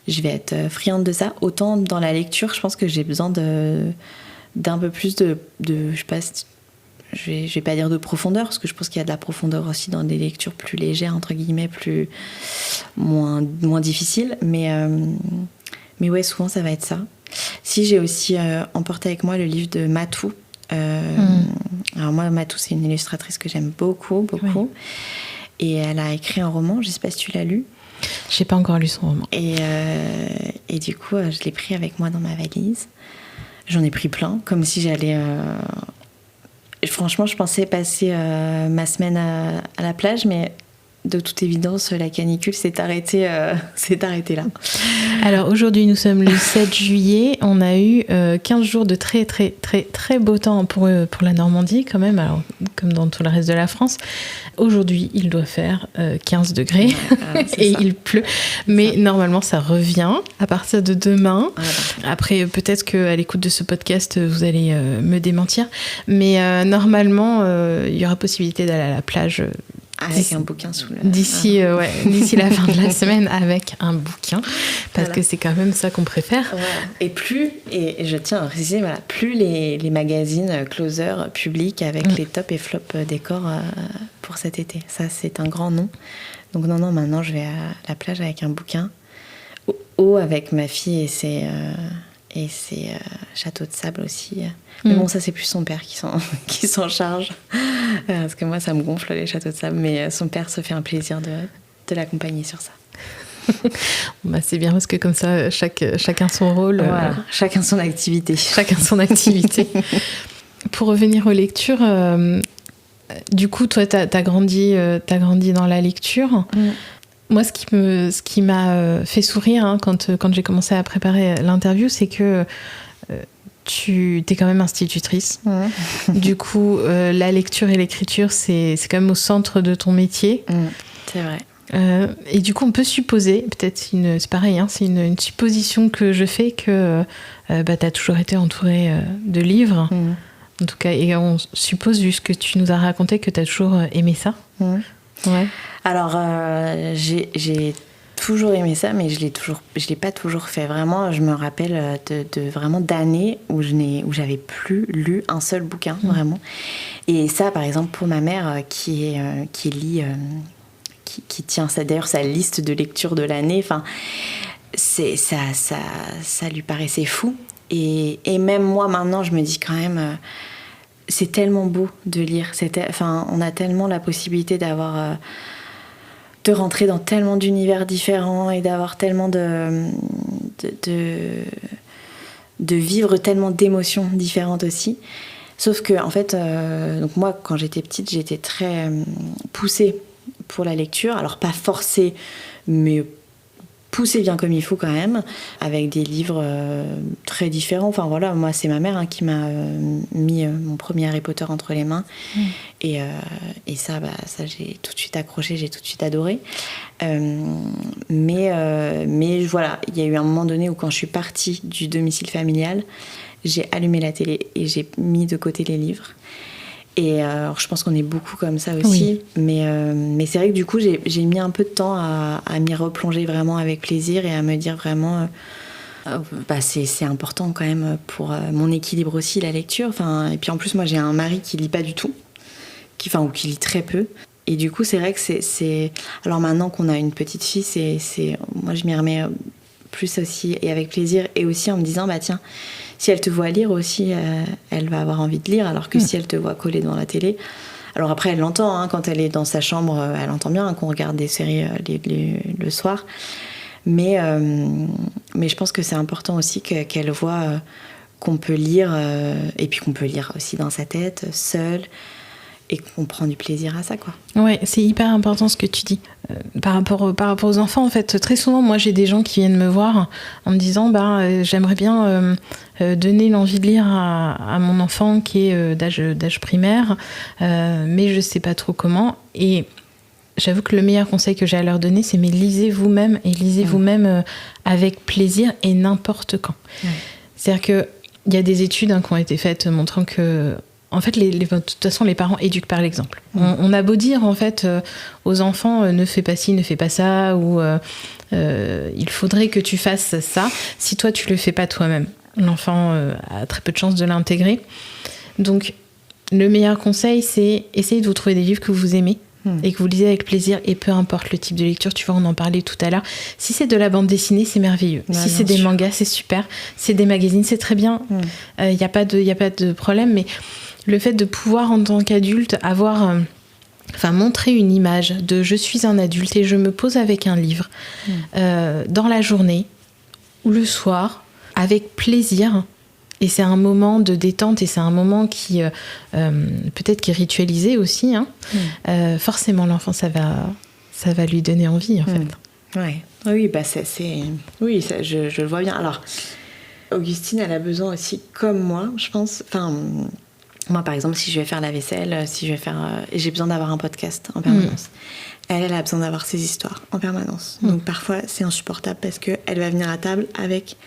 je vais être friande de ça. Autant dans la lecture, je pense que j'ai besoin d'un peu plus de je sais pas... Je vais pas dire de profondeur, parce que je pense qu'il y a de la profondeur aussi dans des lectures plus légères, entre guillemets, moins difficiles. Mais ouais, souvent, ça va être ça. Si, j'ai aussi emporté avec moi le livre de Matou. Alors moi, Matou, c'est une illustratrice que j'aime beaucoup. Oui. Et elle a écrit un roman, je sais pas si tu l'as lu. J'ai pas encore lu son roman. Et du coup, je l'ai pris avec moi dans ma valise. J'en ai pris plein, comme si j'allais... Franchement, je pensais passer ma semaine à la plage, mais... De toute évidence, la canicule s'est arrêtée là. Alors aujourd'hui, nous sommes le 7 juillet. On a eu 15 jours de très très très très beau temps pour la Normandie quand même, alors, comme dans tout le reste de la France. Aujourd'hui, il doit faire 15 degrés et il pleut. Mais normalement, ça revient à partir de demain. Après, peut-être qu'à l'écoute de ce podcast, vous allez me démentir. Mais normalement, il y aura possibilité d'aller à la plage avec un bouquin sous le... D'ici la fin de la semaine, avec un bouquin, parce que c'est quand même ça qu'on préfère. Voilà. Et je tiens à préciser, plus les magazines closer publient avec les top et flop décors pour cet été. Ça, c'est un grand nom. Donc non, maintenant, je vais à la plage avec un bouquin, avec ma fille et ses châteaux de sable aussi. Mais bon, ça, c'est plus son père qui s'en charge. Parce que moi, ça me gonfle, les châteaux de sable. Mais son père se fait un plaisir de l'accompagner sur ça. C'est bien, parce que comme ça, chacun son rôle. Voilà, chacun son activité. Chacun son activité. Pour revenir aux lectures, du coup, toi, t'as grandi dans la lecture. Moi, ce qui m'a fait sourire quand j'ai commencé à préparer l'interview, c'est que tu es quand même institutrice. Du coup, la lecture et l'écriture, c'est quand même au centre de ton métier. C'est vrai. Et du coup, on peut supposer, peut-être c'est pareil, c'est une supposition que je fais, que tu as toujours été entourée de livres. En tout cas, et on suppose, vu ce que tu nous as raconté, que tu as toujours aimé ça. Ouais. Alors, j'ai toujours aimé ça, mais je l'ai pas toujours fait. Vraiment, je me rappelle de vraiment d'années où j'avais plus lu un seul bouquin, vraiment. Et ça, par exemple, pour ma mère qui tient d'ailleurs sa liste de lecture de l'année, enfin, ça lui paraissait fou. Et même moi, maintenant, je me dis quand même... c'est tellement beau de lire. On a tellement la possibilité de rentrer dans tellement d'univers différents et d'avoir tellement de vivre tellement d'émotions différentes aussi. Sauf que, en fait, donc moi, quand j'étais petite, j'étais très poussée pour la lecture. Alors, pas forcée, mais poussée bien comme il faut quand même, avec des livres très différents. Enfin voilà, moi, c'est ma mère qui m'a mis mon premier Harry Potter entre les mains. Et ça, j'ai tout de suite accroché, j'ai tout de suite adoré. Mais voilà, il y a eu un moment donné où quand je suis partie du domicile familial, j'ai allumé la télé et j'ai mis de côté les livres. Et alors, je pense qu'on est beaucoup comme ça aussi, mais c'est vrai que du coup, j'ai mis un peu de temps à m'y replonger vraiment avec plaisir et à me dire vraiment, c'est important quand même pour mon équilibre aussi, la lecture. Enfin, et puis en plus, moi, j'ai un mari qui lit pas du tout, ou qui lit très peu. Et du coup, c'est vrai que c'est... Alors maintenant qu'on a une petite fille, moi, je m'y remets plus aussi et avec plaisir, et aussi en me disant, tiens, si elle te voit lire aussi, elle va avoir envie de lire, alors que si elle te voit coller devant la télé... Alors après, elle l'entend, quand elle est dans sa chambre, elle entend bien qu'on regarde des séries le soir. Mais je pense que c'est important aussi qu'elle voit qu'on peut lire, et puis qu'on peut lire aussi dans sa tête, seule, et qu'on prend du plaisir à ça, quoi. Ouais, c'est hyper important ce que tu dis. Par rapport aux enfants, en fait, très souvent, moi, j'ai des gens qui viennent me voir en me disant, j'aimerais bien donner l'envie de lire à mon enfant qui est d'âge primaire, mais je sais pas trop comment. Et j'avoue que le meilleur conseil que j'ai à leur donner, c'est mais lisez vous-même, et lisez vous-même avec plaisir et n'importe quand. C'est-à-dire qu'il y a des études qui ont été faites montrant que en fait, de toute façon, les parents éduquent par l'exemple. On a beau dire, en fait, aux enfants, ne fais pas ci, ne fais pas ça, ou il faudrait que tu fasses ça. Si toi, tu le fais pas toi-même, l'enfant a très peu de chances de l'intégrer. Donc, le meilleur conseil, c'est essayer de vous trouver des livres que vous aimez et que vous lisez avec plaisir, et peu importe le type de lecture. Tu vois, on en parlait tout à l'heure. Si c'est de la bande dessinée, c'est merveilleux. Si c'est des mangas, c'est super. C'est des magazines, c'est très bien. Il n'y a pas de problème, mais le fait de pouvoir, en tant qu'adulte, montrer une image de je suis un adulte et je me pose avec un livre dans la journée ou le soir, avec plaisir. Et c'est un moment de détente, et c'est un moment qui peut-être qui est ritualisé aussi. Forcément, l'enfant, ça va lui donner envie, en fait. Ouais. Oui, oui, ça, je le vois bien. Alors, Augustine, elle a besoin aussi, comme moi, je pense... Moi, par exemple, si je vais faire la vaisselle, j'ai besoin d'avoir un podcast en permanence. Elle a besoin d'avoir ses histoires en permanence. Donc parfois, c'est insupportable parce qu'elle va venir à table avec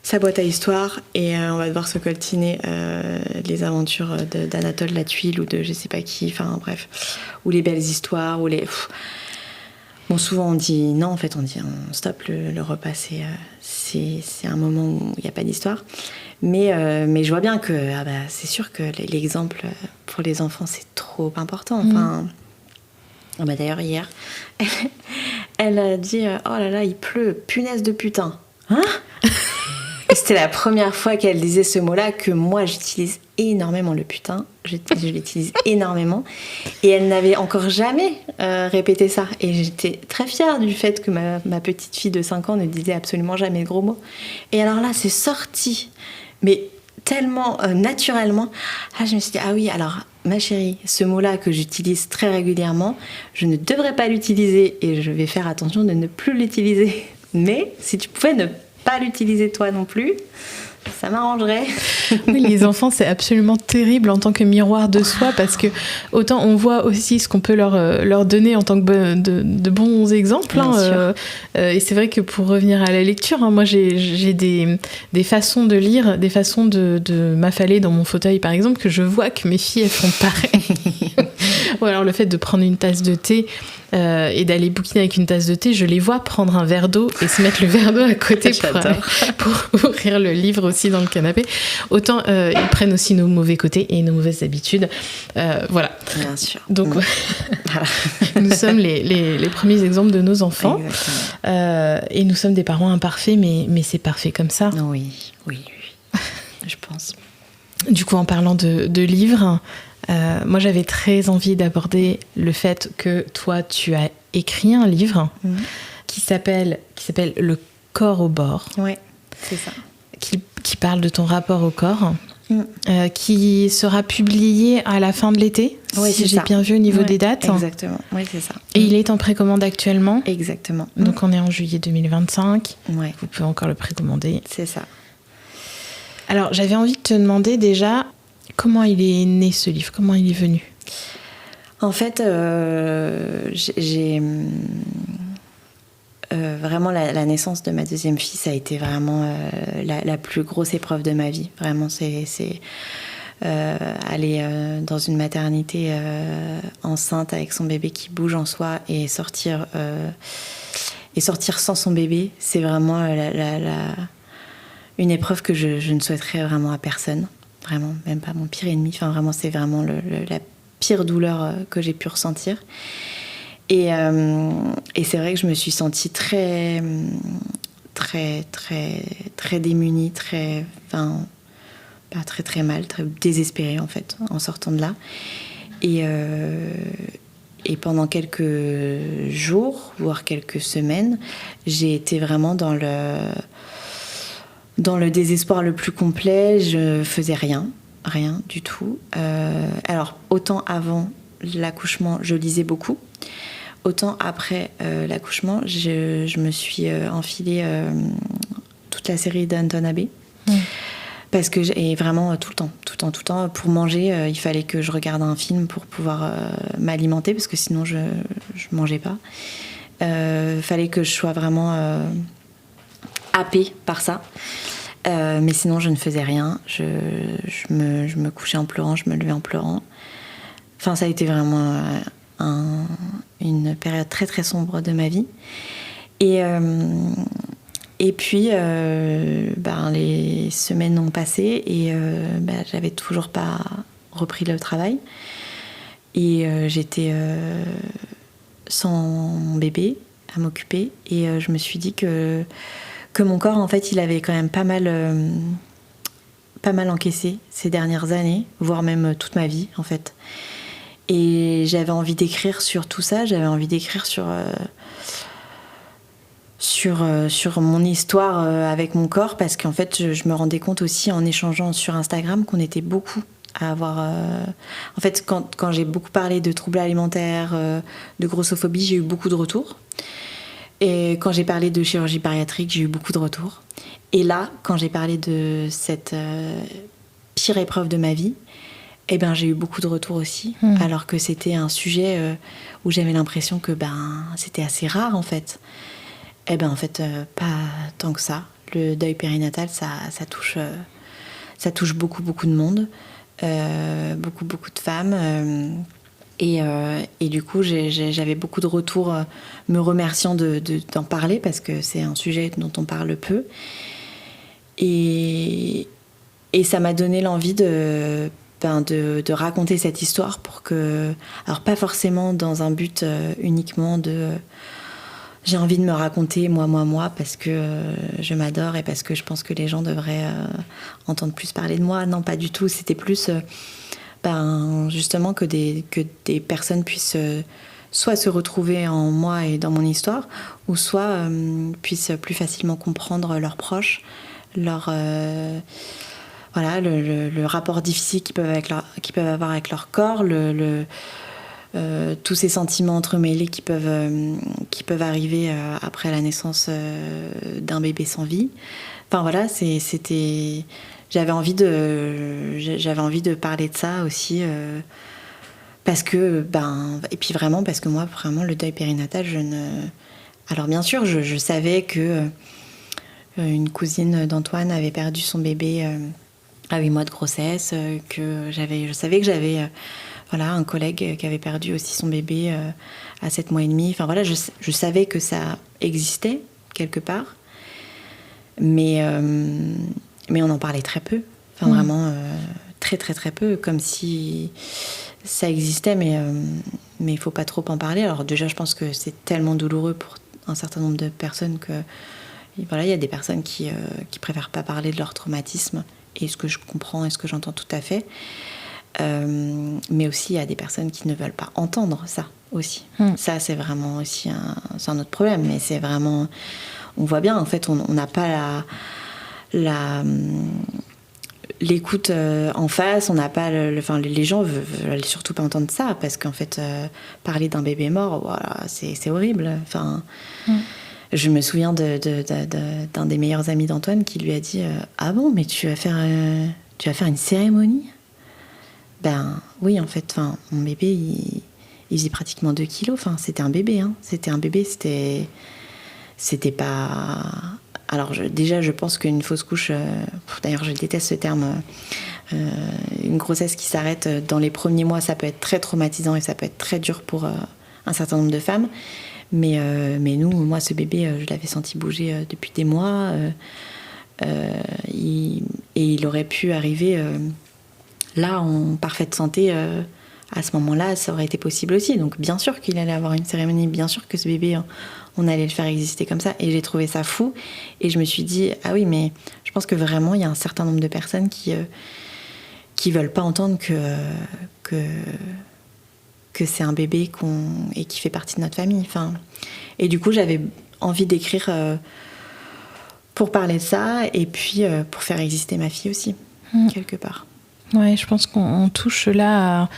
sa boîte à histoires et on va devoir se coltiner les aventures d'Anatole La Tuile ou de je sais pas qui, enfin bref, ou les belles histoires, ou les... Bon, souvent on dit non, en fait on dit stop, le repas c'est un moment où il n'y a pas d'histoire. Mais je vois bien que c'est sûr que l'exemple pour les enfants c'est trop important. Enfin, d'ailleurs hier, elle a dit oh là là il pleut, punaise de putain. Hein? Et c'était la première fois qu'elle disait ce mot-là, que moi j'utilise énormément le putain. Je l'utilise énormément. Et elle n'avait encore jamais répété ça. Et j'étais très fière du fait que ma petite fille de 5 ans ne disait absolument jamais de gros mots. Et alors là, c'est sorti, mais tellement naturellement. Ah, je me suis dit, ah oui, alors ma chérie, ce mot-là que j'utilise très régulièrement, je ne devrais pas l'utiliser et je vais faire attention de ne plus l'utiliser. Mais si tu pouvais ne pas l'utiliser toi non plus, ça m'arrangerait. Oui, les enfants, c'est absolument terrible en tant que miroir de soi, parce que autant on voit aussi ce qu'on peut leur donner en tant que de bons exemples. Et c'est vrai que pour revenir à la lecture, moi j'ai des façons de lire, des façons de m'affaler dans mon fauteuil par exemple, que je vois que mes filles elles font pareil. Ou alors le fait de prendre une tasse de thé et d'aller bouquiner avec une tasse de thé, je les vois prendre un verre d'eau et se mettre le verre d'eau à côté pour ouvrir le livre aussi dans le canapé. Autant ils prennent aussi nos mauvais côtés et nos mauvaises habitudes. Voilà. Bien sûr. Donc nous sommes les premiers exemples de nos enfants. Et nous sommes des parents imparfaits, mais c'est parfait comme ça. Oui. Je pense. Du coup, en parlant de livres, moi j'avais très envie d'aborder le fait que toi tu as écrit un livre qui s'appelle Le corps au bord. Ouais, c'est ça. qui parle de ton rapport au corps, qui sera publié à la fin de l'été, si j'ai bien vu au niveau des dates. Exactement, oui, c'est ça. Et il est en précommande actuellement. Exactement. Donc on est en juillet 2025. Ouais. Vous pouvez encore le précommander. C'est ça. Alors, j'avais envie de te demander déjà, comment il est né ce livre ? Comment il est venu ? En fait, j'ai vraiment la naissance de ma deuxième fille, ça a été vraiment la plus grosse épreuve de ma vie. Vraiment, c'est aller dans une maternité enceinte avec son bébé qui bouge en soi et sortir sans son bébé, c'est vraiment une épreuve que je ne souhaiterais vraiment à personne. Vraiment, même pas mon pire ennemi. Enfin, vraiment, c'est vraiment la pire douleur que j'ai pu ressentir. Et c'est vrai que je me suis sentie très démunie, pas très mal, très désespérée en fait, en sortant de là. Et pendant quelques jours, voire quelques semaines, j'ai été vraiment dans le désespoir le plus complet. Je faisais rien du tout. Alors, autant avant l'accouchement, je lisais beaucoup. Autant après l'accouchement, je me suis enfilée toute la série Downton Abbey. Parce que et vraiment tout le temps. Pour manger, il fallait que je regarde un film pour pouvoir m'alimenter, parce que sinon je mangeais pas. Fallait que je sois vraiment happée par ça. Mais sinon, je ne faisais rien. Je me couchais en pleurant, je me levais en pleurant. Enfin, ça a été vraiment une période très très sombre de ma vie. Et puis, les semaines ont passé et j'avais toujours pas repris le travail. Et j'étais sans mon bébé à m'occuper. Et je me suis dit que mon corps, en fait, il avait quand même pas mal encaissé ces dernières années, voire même toute ma vie, en fait. Et j'avais envie d'écrire sur tout ça, j'avais envie d'écrire sur mon histoire avec mon corps, parce qu'en fait, je me rendais compte aussi en échangeant sur Instagram qu'on était beaucoup à avoir... En fait, quand j'ai beaucoup parlé de troubles alimentaires, de grossophobie, j'ai eu beaucoup de retours. Et quand j'ai parlé de chirurgie bariatrique, j'ai eu beaucoup de retours. Et là, quand j'ai parlé de cette pire épreuve de ma vie, j'ai eu beaucoup de retours aussi, alors que c'était un sujet où j'avais l'impression que c'était assez rare, en fait. En fait, pas tant que ça. Le deuil périnatal, ça touche beaucoup de monde, beaucoup de femmes. Et du coup, j'avais beaucoup de retours me remerciant d'en parler, parce que c'est un sujet dont on parle peu. Et ça m'a donné l'envie de raconter cette histoire pour que... Alors, pas forcément dans un but uniquement de... J'ai envie de me raconter moi, parce que je m'adore et parce que je pense que les gens devraient entendre plus parler de moi. Non, pas du tout. C'était plus... justement que des personnes puissent soit se retrouver en moi et dans mon histoire, ou soit puissent plus facilement comprendre leurs proches, le rapport difficile qu'ils peuvent avoir avec leur corps, tous ces sentiments entremêlés qui peuvent arriver après la naissance d'un bébé sans vie. Enfin voilà, c'était... J'avais envie de parler de ça aussi, parce que et puis vraiment parce que moi, vraiment, le deuil périnatal, alors bien sûr, je savais que une cousine d'Antoine avait perdu son bébé à 8 mois de grossesse, je savais que j'avais un collègue qui avait perdu aussi son bébé à 7 mois et demi. Enfin voilà, je savais que ça existait quelque part, mais on en parlait très peu. Enfin vraiment très très très peu, comme si ça existait, mais il faut pas trop en parler. Alors déjà, je pense que c'est tellement douloureux pour un certain nombre de personnes que il y a des personnes qui préfèrent pas parler de leur traumatisme, et ce que je comprends et ce que j'entends tout à fait. Mais aussi, il y a des personnes qui ne veulent pas entendre ça aussi. Ça, c'est vraiment aussi un autre problème. Mais c'est vraiment... On voit bien, en fait, on n'a pas l'écoute en face, on n'a pas les gens veulent surtout pas entendre ça, parce qu'en fait parler d'un bébé mort, voilà, c'est horrible. Je me souviens d'un des meilleurs amis d'Antoine qui lui a dit ah bon, mais tu vas faire une cérémonie? Ben oui, en fait, mon bébé il faisait pratiquement 2 kilos, c'était un bébé, c'était pas... Alors déjà, je pense qu'une fausse couche, d'ailleurs je déteste ce terme, une grossesse qui s'arrête dans les premiers mois, ça peut être très traumatisant et ça peut être très dur pour un certain nombre de femmes. Mais moi, ce bébé, je l'avais senti bouger depuis des mois. Il aurait pu arriver là en parfaite santé. À ce moment-là, ça aurait été possible aussi. Donc bien sûr qu'il allait avoir une cérémonie, bien sûr que ce bébé... on allait le faire exister comme ça, et j'ai trouvé ça fou, et je me suis dit ah oui, mais je pense que vraiment il y a un certain nombre de personnes qui veulent pas entendre que c'est un bébé et qui fait partie de notre famille. Et du coup j'avais envie d'écrire pour parler de ça, et puis pour faire exister ma fille aussi quelque part. Ouais, je pense qu'on touche là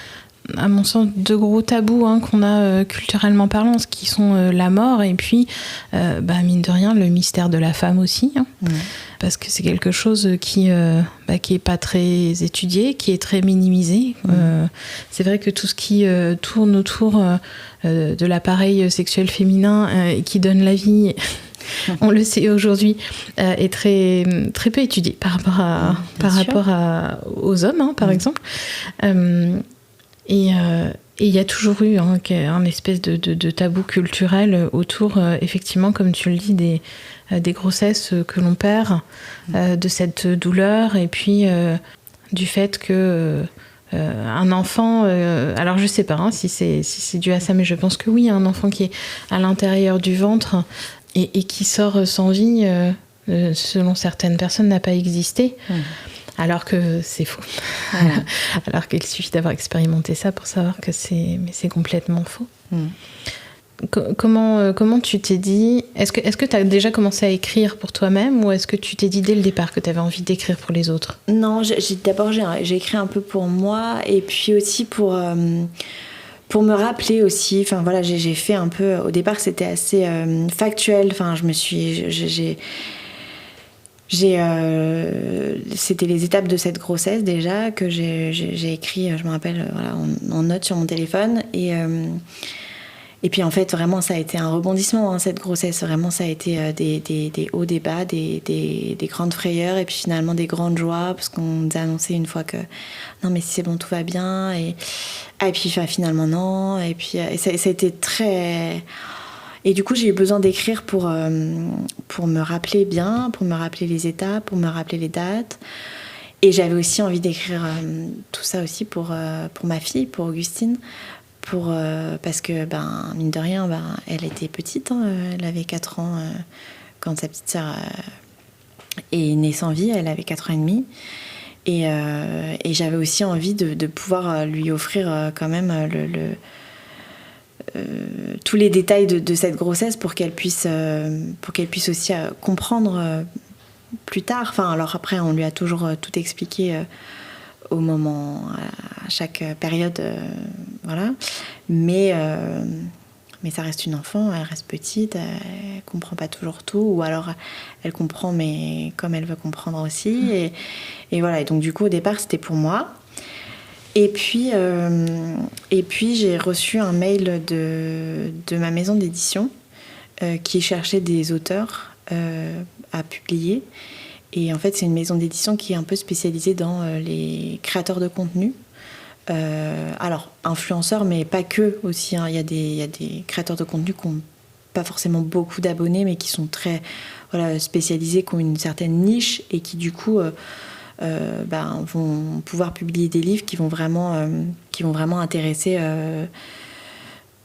à mon sens, 2 gros tabous qu'on a culturellement parlant, ce qui sont la mort et puis, mine de rien, le mystère de la femme aussi. Parce que c'est quelque chose qui est pas très étudié, qui est très minimisé. C'est vrai que tout ce qui tourne autour de l'appareil sexuel féminin et qui donne la vie... on le sait aujourd'hui, est très, très peu étudié par rapport aux hommes, par exemple. Et il y a toujours eu un espèce de tabou culturel autour, effectivement, comme tu le dis, des grossesses que l'on perd, de cette douleur, et puis du fait que un enfant... alors je sais pas si c'est dû à ça, mais je pense que oui, un enfant qui est à l'intérieur du ventre et qui sort sans vie, selon certaines personnes, n'a pas existé. Alors que c'est faux. Voilà. Alors qu'il suffit d'avoir expérimenté ça pour savoir que c'est complètement faux. Comment tu t'es dit... Est-ce que tu as déjà commencé à écrire pour toi-même, ou est-ce que tu t'es dit dès le départ que tu avais envie d'écrire pour les autres? Non, d'abord j'ai écrit un peu pour moi, et puis aussi pour me rappeler aussi. Enfin voilà, j'ai fait un peu... Au départ, c'était assez factuel. Enfin, c'était les étapes de cette grossesse déjà que j'ai écrit, je me rappelle, en note sur mon téléphone, et puis en fait vraiment ça a été un rebondissement, cette grossesse. Vraiment ça a été des hauts, des bas, des grandes frayeurs, et puis finalement des grandes joies, parce qu'on nous a annoncé une fois que non mais si c'est bon, tout va bien, et puis finalement non, et puis ça a été très... Et du coup, j'ai eu besoin d'écrire pour me rappeler bien, pour me rappeler les étapes, pour me rappeler les dates. Et j'avais aussi envie d'écrire tout ça aussi pour ma fille, pour Augustine, parce que, mine de rien, elle était petite, elle avait 4 ans quand sa petite sœur est née sans vie, elle avait 4 ans et demi. Et j'avais aussi envie de pouvoir lui offrir quand même tous les détails de cette grossesse pour qu'elle puisse aussi comprendre plus tard. Alors après, on lui a toujours tout expliqué au moment, à chaque période, voilà. Mais ça reste une enfant, elle reste petite, elle comprend pas toujours tout, ou alors elle comprend, mais comme elle veut comprendre aussi. Et voilà. Et donc du coup, au départ, c'était pour moi. Et puis j'ai reçu un mail de ma maison d'édition qui cherchait des auteurs à publier. Et en fait, c'est une maison d'édition qui est un peu spécialisée dans les créateurs de contenu. Alors, influenceurs, mais pas que aussi. Il y a des créateurs de contenu qui n'ont pas forcément beaucoup d'abonnés, mais qui sont très spécialisés, qui ont une certaine niche, et qui du coup... vont pouvoir publier des livres qui vont vraiment intéresser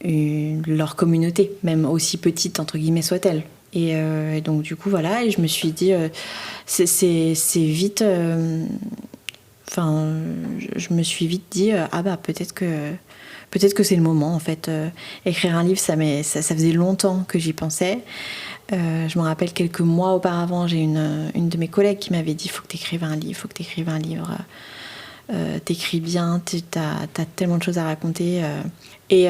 leur communauté, même aussi petite entre guillemets soit-elle. Et donc du coup voilà, et je me suis dit c'est vite, je me suis vite dit peut-être que c'est le moment en fait. Écrire un livre, ça faisait longtemps que j'y pensais. Je me rappelle quelques mois auparavant, j'ai une de mes collègues qui m'avait dit « faut que tu écrives un livre, t'écris bien, t'as tellement de choses à raconter. » Et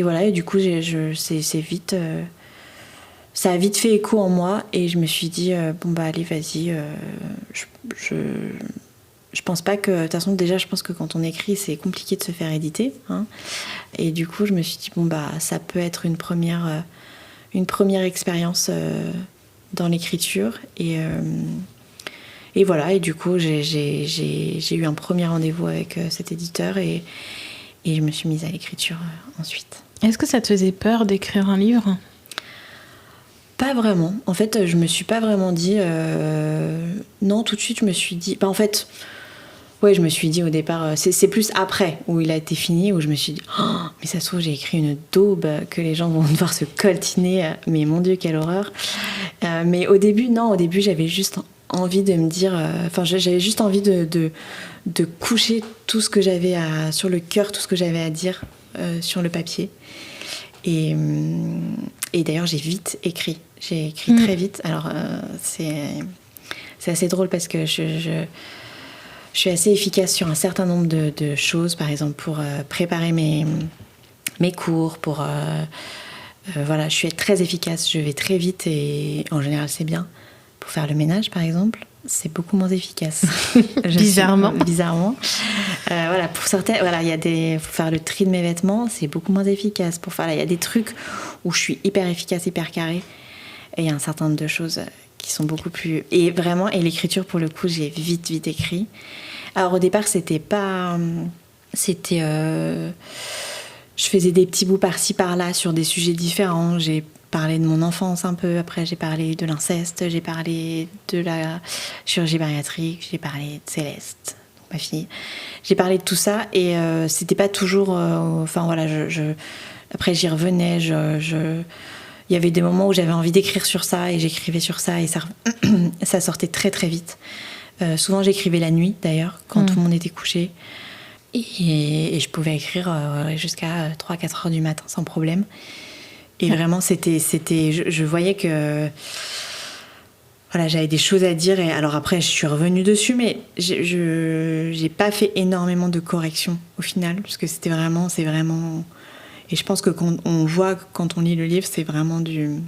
voilà, et du coup, c'est vite... ça a vite fait écho en moi et je me suis dit bon bah allez vas-y, je pense pas que de toute façon déjà je pense que quand on écrit c'est compliqué de se faire éditer, hein. Et du coup je me suis dit bon bah ça peut être une première expérience dans l'écriture et voilà, et du coup j'ai eu un premier rendez-vous avec cet éditeur et je me suis mise à l'écriture ensuite. Est-ce que ça te faisait peur d'écrire un livre ? Pas vraiment. En fait, je me suis pas vraiment dit... Non, tout de suite, je me suis dit... en fait, ouais, je me suis dit au départ... C'est plus après, où il a été fini, où je me suis dit oh, mais ça se trouve, j'ai écrit une daube que les gens vont devoir se coltiner. Mais mon Dieu, quelle horreur. Mais au début, j'avais juste envie de me dire... j'avais juste envie de coucher tout ce que j'avais sur le cœur, tout ce que j'avais à dire sur le papier. Et d'ailleurs, j'ai vite écrit. J'ai écrit très vite. Alors, c'est assez drôle parce que je suis assez efficace sur un certain nombre de choses. Par exemple, pour préparer mes cours, voilà, je suis très efficace. Je vais très vite et en général, c'est bien. Pour faire le ménage, par exemple, c'est beaucoup moins efficace. Bizarrement. Voilà, pour certains, voilà, pour faire le tri de mes vêtements, c'est beaucoup moins efficace. Il y a des trucs où je suis hyper efficace, hyper carrée, et il y a un certain nombre de choses qui sont beaucoup plus. Et l'écriture, pour le coup, j'ai vite écrit. Alors au départ, je faisais des petits bouts par-ci par-là sur des sujets différents. J'ai parlé de mon enfance un peu, après j'ai parlé de l'inceste, j'ai parlé de la chirurgie bariatrique, j'ai parlé de Céleste, ma fille. J'ai parlé de tout ça et c'était pas toujours... après j'y revenais, il y avait des moments où j'avais envie d'écrire sur ça et j'écrivais sur ça et ça sortait très très vite. Souvent j'écrivais la nuit d'ailleurs, quand tout le monde était couché. Et je pouvais écrire jusqu'à 3-4 heures du matin sans problème. Et vraiment, je voyais que voilà, j'avais des choses à dire. Et alors après, je suis revenue dessus, mais j'ai pas fait énormément de corrections au final, parce que c'est vraiment. Et je pense que quand on voit, quand on lit le livre, c'est vraiment du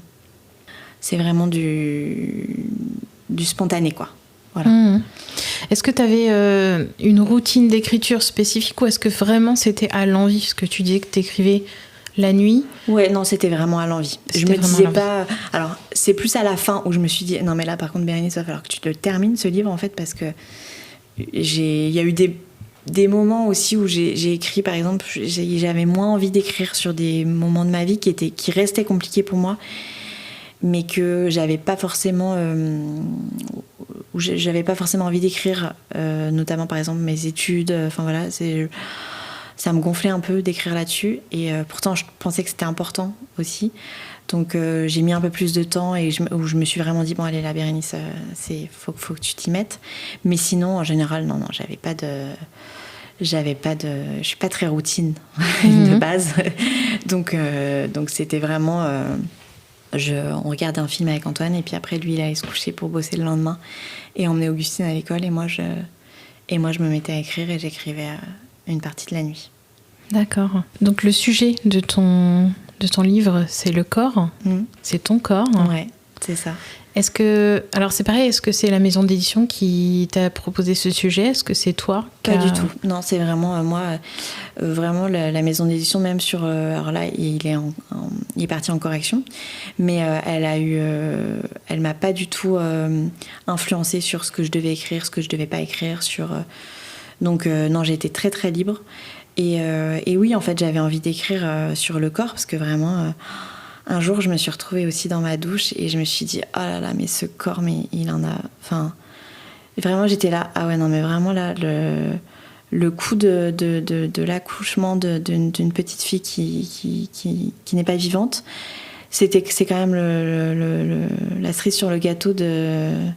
spontané, quoi. Voilà. Est-ce que tu avais une routine d'écriture spécifique ou est-ce que vraiment c'était à l'envie? Parce que tu disais que tu écrivais la nuit. Ouais, non, c'était vraiment à l'envie. Je me disais pas... Alors, c'est plus à la fin où je me suis dit non, mais là, par contre, Bérénice, il va falloir que tu le termines, ce livre, en fait, parce que il y a eu des moments aussi où j'ai écrit, par exemple, j'avais moins envie d'écrire sur des moments de ma vie qui restaient compliqués pour moi, mais que j'avais pas forcément envie d'écrire, notamment par exemple mes études. Enfin voilà, ça me gonflait un peu d'écrire là-dessus et pourtant je pensais que c'était important aussi. Donc j'ai mis un peu plus de temps et où je me suis vraiment dit bon allez la Bérénice, faut que tu t'y mettes. Mais sinon en général non, je suis pas très routine de base. Donc c'était vraiment on regardait un film avec Antoine et puis après lui il allait se coucher pour bosser le lendemain et emmener Augustine à l'école et moi je me mettais à écrire et j'écrivais une partie de la nuit. D'accord. Donc le sujet de ton livre c'est le corps, c'est ton corps. Ouais, c'est ça. Alors c'est pareil, est-ce que c'est la maison d'édition qui t'a proposé ce sujet? Est-ce que c'est toi? Pas du tout. Non, c'est vraiment moi. Vraiment la maison d'édition, même sur. Alors là, il est parti en correction, mais elle m'a pas du tout influencée sur ce que je devais écrire, ce que je devais pas écrire. Donc non, j'ai été très très libre. Et oui, en fait, j'avais envie d'écrire sur le corps parce que vraiment. Un jour, je me suis retrouvée aussi dans ma douche et je me suis dit oh là là, mais ce corps, mais il en a. Enfin, vraiment, j'étais là. Ah ouais, non, mais vraiment là, le coup de l'accouchement d'une petite fille qui n'est pas vivante, c'est quand même la cerise sur le gâteau d'une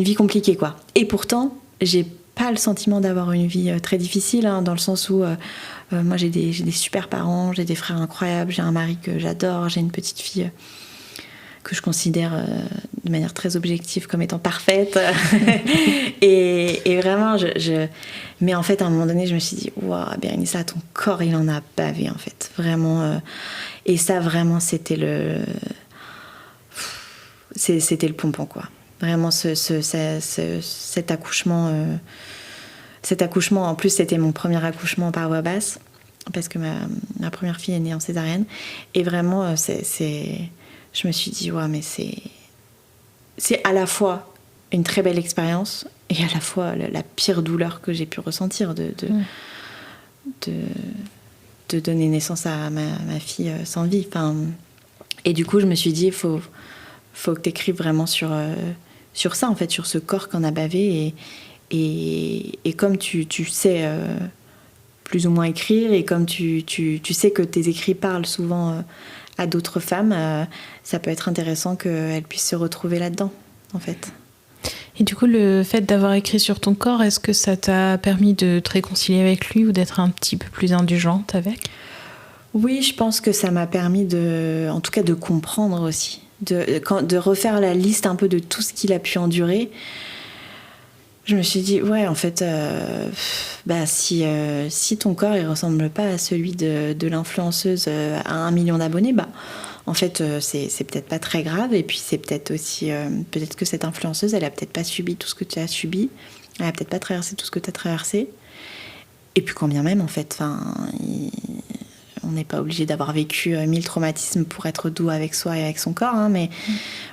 vie compliquée, quoi. Et pourtant, j'ai pas le sentiment d'avoir une vie très difficile, hein, dans le sens où moi j'ai des super parents, j'ai des frères incroyables, j'ai un mari que j'adore, j'ai une petite fille que je considère de manière très objective comme étant parfaite. et vraiment, mais en fait, à un moment donné, je me suis dit, waouh, Bérénice, ton corps, il en a bavé, en fait. Vraiment. Et ça, vraiment, c'était le pompon, quoi. Vraiment, cet accouchement. Cet accouchement, en plus, c'était mon premier accouchement par voie basse, parce que ma première fille est née en césarienne. Et vraiment, je me suis dit, ouais, mais c'est à la fois une très belle expérience et à la fois la pire douleur que j'ai pu ressentir de donner naissance à ma fille sans vie. Enfin, et du coup, je me suis dit, il faut que tu écrives vraiment sur ça, en fait, sur ce corps qu'on a bavé. Et comme tu sais plus ou moins écrire, et comme tu sais que tes écrits parlent souvent à d'autres femmes, ça peut être intéressant qu'elles puissent se retrouver là-dedans, en fait. Et du coup, le fait d'avoir écrit sur ton corps, est-ce que ça t'a permis de te réconcilier avec lui ou d'être un petit peu plus indulgente avec ? Oui, je pense que ça m'a permis en tout cas de comprendre aussi, de refaire la liste un peu de tout ce qu'il a pu endurer. Je me suis dit, ouais, en fait, si ton corps il ressemble pas à celui de l'influenceuse à 1 million d'abonnés, en fait, c'est peut-être pas très grave. Et puis c'est peut-être aussi, peut-être que cette influenceuse, elle a peut-être pas subi tout ce que tu as subi, elle a peut-être pas traversé tout ce que tu as traversé. Et puis quand bien même, en fait, on n'est pas obligé d'avoir vécu 1000 traumatismes pour être doux avec soi et avec son corps, hein, mais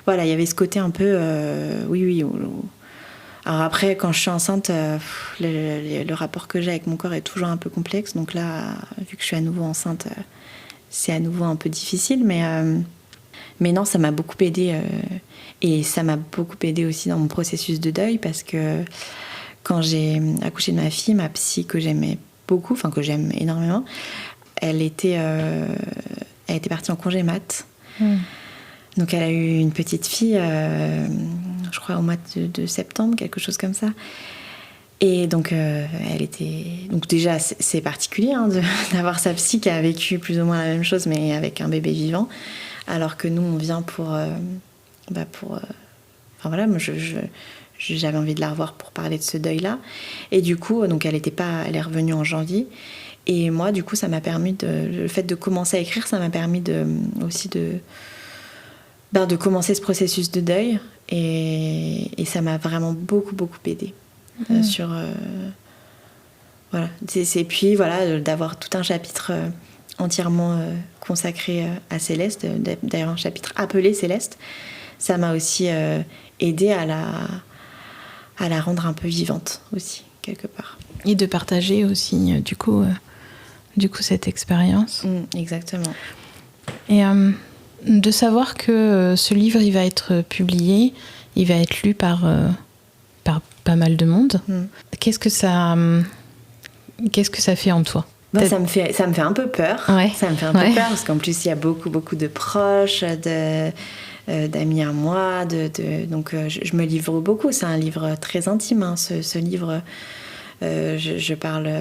voilà, il y avait ce côté un peu, oui. Alors après, quand je suis enceinte, le rapport que j'ai avec mon corps est toujours un peu complexe. Donc là, vu que je suis à nouveau enceinte, c'est à nouveau un peu difficile. Mais non, ça m'a beaucoup aidée. Et ça m'a beaucoup aidée aussi dans mon processus de deuil, parce que quand j'ai accouché de ma fille, ma psy que j'aimais beaucoup, enfin que j'aime énormément, elle était partie en congé mat. Donc elle a eu une petite fille, je crois au mois de septembre, quelque chose comme ça. Et donc elle était... Donc déjà c'est particulier d'avoir sa psy qui a vécu plus ou moins la même chose, mais avec un bébé vivant, alors que nous on vient pour... Enfin voilà, moi j'avais envie de la revoir pour parler de ce deuil-là. Et du coup, donc elle est revenue en janvier. Et moi, du coup, ça m'a permis le fait de commencer à écrire, ça m'a permis aussi de commencer ce processus de deuil. Et ça m'a vraiment beaucoup, beaucoup aidée sur... voilà. Et puis, voilà, d'avoir tout un chapitre entièrement consacré à Céleste, d'ailleurs un chapitre appelé Céleste, ça m'a aussi aidée à la rendre un peu vivante aussi, quelque part. Et de partager aussi, du coup cette expérience. Exactement. Et de savoir que ce livre, il va être publié, il va être lu par pas mal de monde. Qu'est-ce que ça fait en toi ? Ça me fait un peu peur. Ouais. Ça me fait un peu peur, parce qu'en plus, il y a beaucoup, beaucoup de proches, d'amis à moi. Donc, je me livre beaucoup. C'est un livre très intime, ce livre. Je parle...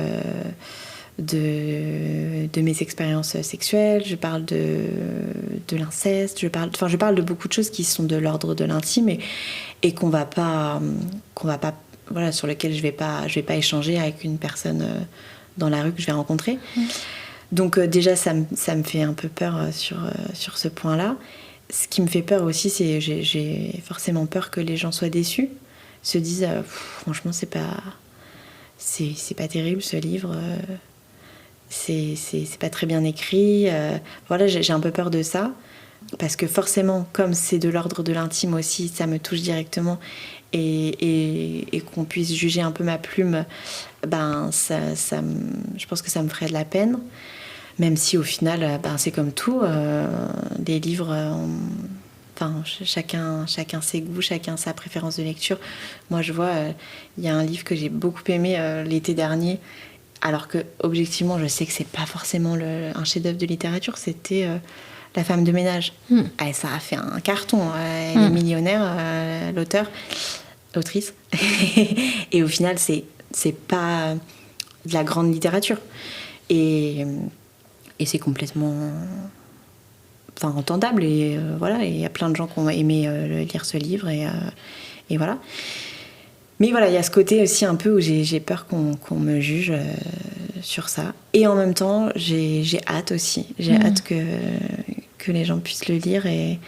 de mes expériences sexuelles, je parle de l'inceste, je parle de beaucoup de choses qui sont de l'ordre de l'intime et qu'on va pas voilà, sur lesquelles je vais pas échanger avec une personne dans la rue que je vais rencontrer. Donc déjà ça me fait un peu peur sur ce point-là. Ce qui me fait peur aussi, c'est j'ai forcément peur que les gens soient déçus, se disent franchement c'est pas terrible ce livre. C'est pas très bien écrit. Voilà, j'ai un peu peur de ça. Parce que forcément, comme c'est de l'ordre de l'intime aussi, ça me touche directement. Et qu'on puisse juger un peu ma plume, je pense que ça me ferait de la peine. Même si au final, c'est comme tout. Les livres, chacun ses goûts, chacun sa préférence de lecture. Moi, je vois, il y a un livre que j'ai beaucoup aimé l'été dernier, alors que objectivement je sais que c'est pas forcément un chef-d'œuvre de littérature, c'était La femme de ménage. Ça a fait un carton, elle est millionnaire, l'autrice et au final c'est pas de la grande littérature et c'est complètement entendable. Et voilà, il y a plein de gens qui ont aimé lire ce livre. Et voilà. Mais voilà, il y a ce côté aussi un peu où j'ai peur qu'on me juge sur ça. Et en même temps, j'ai hâte aussi. J'ai hâte que les gens puissent le lire et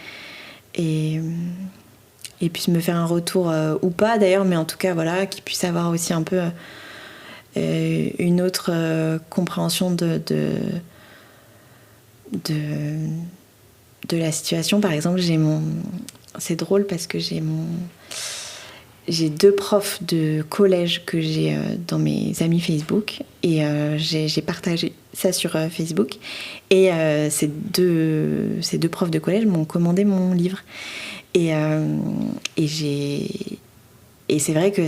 puissent me faire un retour, ou pas d'ailleurs, mais en tout cas, voilà, qu'ils puissent avoir aussi un peu une autre compréhension de la situation. Par exemple, c'est drôle parce que j'ai 2 profs de collège que j'ai dans mes amis Facebook et j'ai partagé ça sur Facebook et ces deux profs de collège m'ont commandé mon livre et c'est vrai que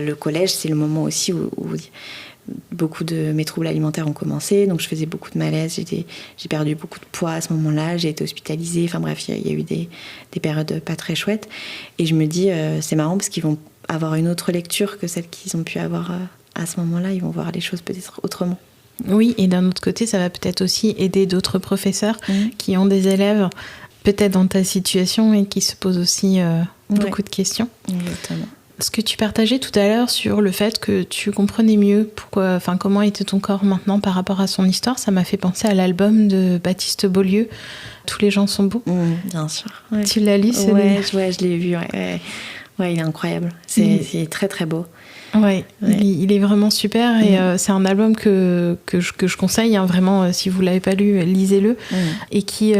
le collège, c'est le moment aussi où beaucoup de mes troubles alimentaires ont commencé, donc je faisais beaucoup de malaise, j'ai perdu beaucoup de poids à ce moment-là, j'ai été hospitalisée, enfin bref, il y a eu des périodes pas très chouettes, et je me dis, c'est marrant parce qu'ils vont avoir une autre lecture que celle qu'ils ont pu avoir à ce moment-là, ils vont voir les choses peut-être autrement. Oui, et d'un autre côté, ça va peut-être aussi aider d'autres professeurs qui ont des élèves peut-être dans ta situation et qui se posent aussi beaucoup de questions. Exactement. Ce que tu partageais tout à l'heure sur le fait que tu comprenais mieux comment était ton corps maintenant par rapport à son histoire, ça m'a fait penser à l'album de Baptiste Beaulieu, Tous les gens sont beaux. Bien sûr. Ouais. Tu l'as lu, je l'ai vu. Ouais, il est incroyable. C'est très très beau. Ouais. Il est vraiment super et c'est un album que je conseille, hein, vraiment, si vous ne l'avez pas lu, lisez-le, et qui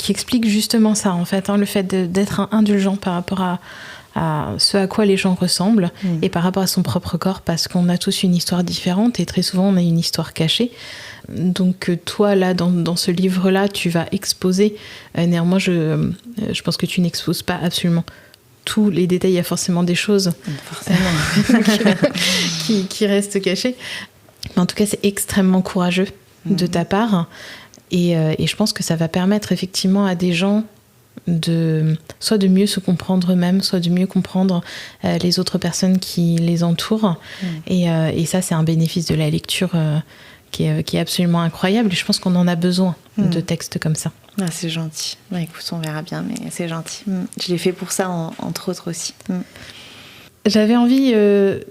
explique justement ça, en fait, hein, le fait d'être indulgent par rapport à ce à quoi les gens ressemblent et par rapport à son propre corps, parce qu'on a tous une histoire différente et très souvent on a une histoire cachée. Donc toi, là, dans ce livre-là, tu vas exposer. Néanmoins, je pense que tu n'exposes pas absolument tous les détails. Il y a forcément des choses qui restent cachées. Mais en tout cas, c'est extrêmement courageux de ta part. Et je pense que ça va permettre effectivement à des gens soit de mieux se comprendre eux-mêmes, soit de mieux comprendre les autres personnes qui les entourent. Et ça, c'est un bénéfice de la lecture qui est absolument incroyable. Et je pense qu'on en a besoin de textes comme ça. Ah, c'est gentil. Écoute, on verra bien, mais c'est gentil. Je l'ai fait pour ça, entre autres aussi. J'avais envie,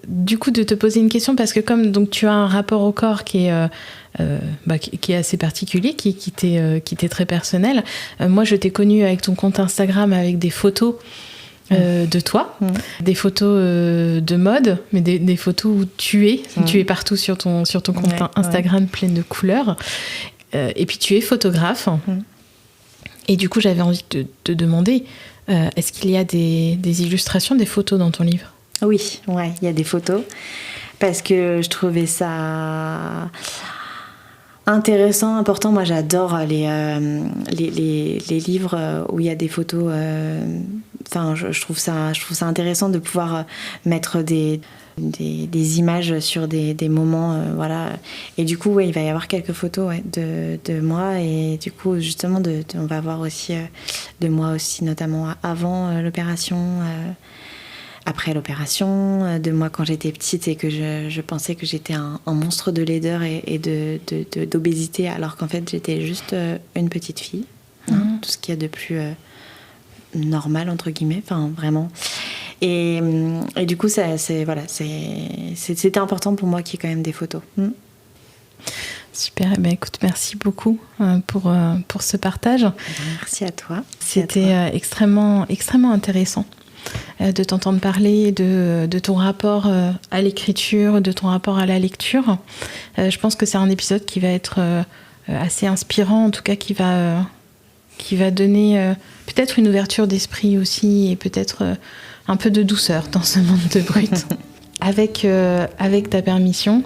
du coup, de te poser une question, parce que comme donc, tu as un rapport au corps qui est assez particulier, qui t'est très personnel. Moi, je t'ai connue avec ton compte Instagram avec des photos de toi, des photos de mode, mais des photos où tu es partout sur ton compte Instagram plein de couleurs. Et puis, tu es photographe. Et du coup, j'avais envie de te demander, est-ce qu'il y a des illustrations, des photos dans ton livre ? Oui, il y a des photos, parce que je trouvais ça intéressant, important. Moi, j'adore les livres où il y a des photos. Je trouve ça intéressant de pouvoir mettre des images sur des moments, voilà. Et du coup, il va y avoir quelques photos de moi, et du coup, justement, on va voir aussi de moi aussi, notamment avant l'opération. Après l'opération, de moi quand j'étais petite et que je pensais que j'étais un monstre de laideur et d'obésité, alors qu'en fait j'étais juste une petite fille. Tout ce qu'il y a de plus normal, entre guillemets, enfin vraiment. Et du coup, c'était important pour moi qu'il y ait quand même des photos. Super, écoute, merci beaucoup pour ce partage. Merci à toi. C'était extrêmement, extrêmement intéressant de t'entendre parler de ton rapport à l'écriture, de ton rapport à la lecture. Je pense que c'est un épisode qui va être assez inspirant, en tout cas qui va donner peut-être une ouverture d'esprit aussi, et peut-être un peu de douceur dans ce monde de brut. Avec ta permission,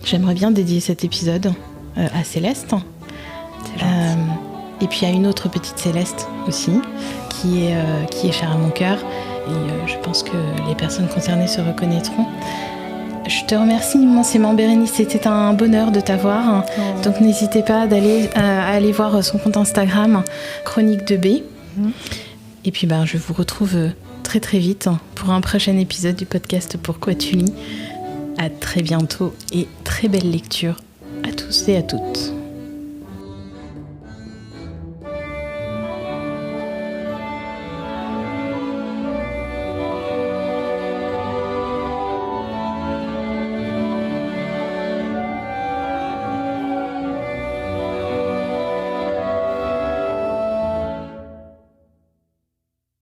j'aimerais bien dédier cet épisode à Céleste. C'est gentil. Et puis à une autre petite Céleste aussi, qui est chère à mon cœur, et je pense que les personnes concernées se reconnaîtront. Je te remercie immensément, Bérénice, c'était un bonheur de t'avoir. Donc n'hésitez pas à aller voir son compte Instagram, Chronique de B. Et puis je vous retrouve très très vite pour un prochain épisode du podcast Pourquoi tu lis. À très bientôt et très belle lecture à tous et à toutes.